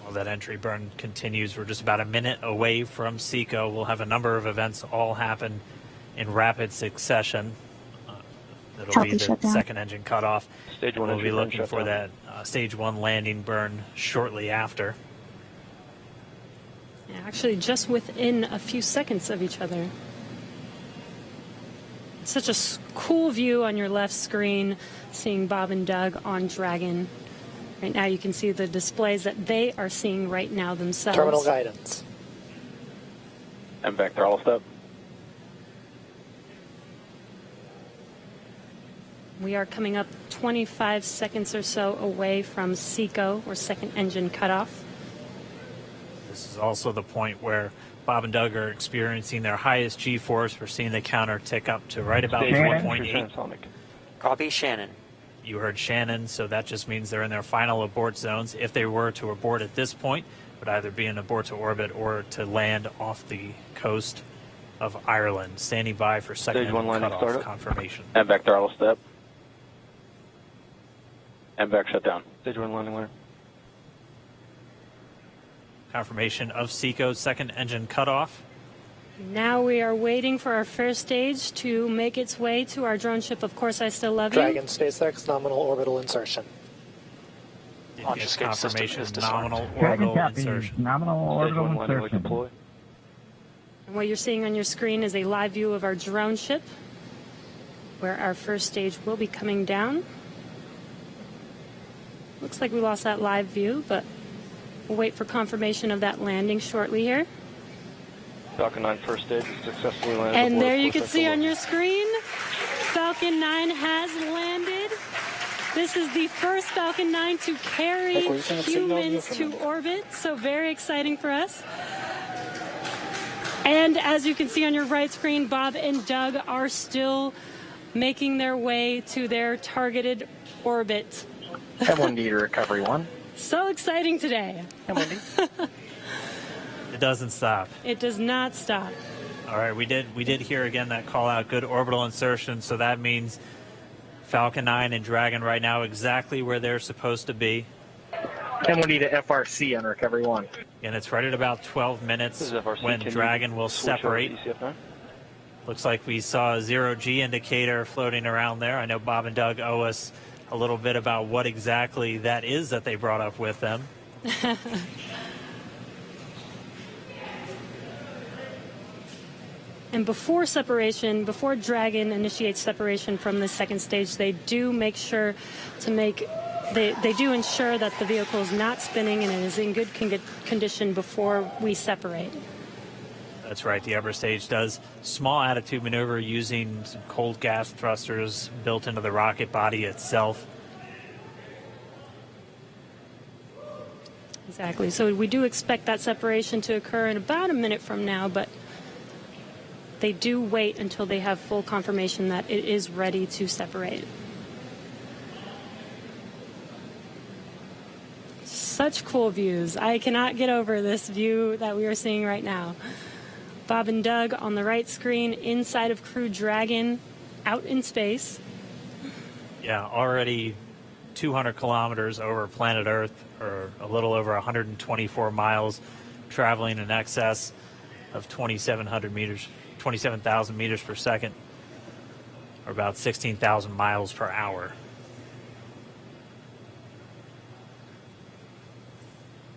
While that entry burn continues, we're just about a minute away from SECO. We'll have a number of events all happen in rapid succession. That'll be the second engine cutoff. Stage 1 we'll be entry burn looking for that stage 1 landing burn shortly after. Yeah, actually, just within a few seconds of each other. Such a cool view on your left screen, seeing Bob and Doug on Dragon. Right now you can see the displays that they are seeing right now themselves. Terminal guidance. MVAC throttle step. We are coming up 25 seconds or so away from SECO, or second engine cutoff. This is also the point where Bob and Doug are experiencing their highest G-force. We're seeing the counter tick up to right about 1.8. Copy, Shannon. You heard Shannon, so that just means they're in their final abort zones. If they were to abort at this point, it would either be an abort to orbit or to land off the coast of Ireland. Standing by for second Stage 1 landing cutoff startup. confirmation. MVAC throttle step. MVAC shutdown. Stage 1 landing line. Confirmation of SECO's second engine cutoff. Now we are waiting for our first stage to make its way to our drone ship. Of course, I still love you. Dragon SpaceX nominal orbital insertion. Launch escape confirmation is nominal Dragon orbital copy. insertion. Nominal orbital insertion. And what you're seeing on your screen is a live view of our drone ship, where our first stage will be coming down. Looks like we lost that live view, but we'll wait for confirmation of that landing shortly here. Falcon 9 first stage successfully landed. And there you can see on your screen, Falcon 9 has landed. This is the first Falcon 9 to carry humans to orbit, so very exciting for us. And as you can see on your right screen, Bob and Doug are still making their way to their targeted orbit. M1D to recovery 1. So exciting today. M1D. It doesn't stop. It does not stop. All right, we did hear again that call out, good orbital insertion, so that means Falcon 9 and Dragon right now exactly where they're supposed to be. M1D to FRC on recovery 1. And it's right at about 12 minutes when Dragon will separate. Looks like we saw a 0G indicator floating around there. I know Bob and Doug owe us a little bit about what exactly that is that they brought up with them. And before separation, before Dragon initiates separation from the second stage, they do make sure to they do ensure that the vehicle is not spinning and it is in good condition before we separate. That's right. The upper stage does small attitude maneuver using some cold gas thrusters built into the rocket body itself. Exactly. So we do expect that separation to occur in about a minute from now, but they do wait until they have full confirmation that it is ready to separate. Such cool views. I cannot get over this view that we are seeing right now. Bob and Doug on the right screen inside of Crew Dragon out in space. Yeah, already 200 kilometers over planet Earth, or a little over 124 miles, traveling in excess of 2,700 meters. 27,000 meters per second, or about 16,000 miles per hour.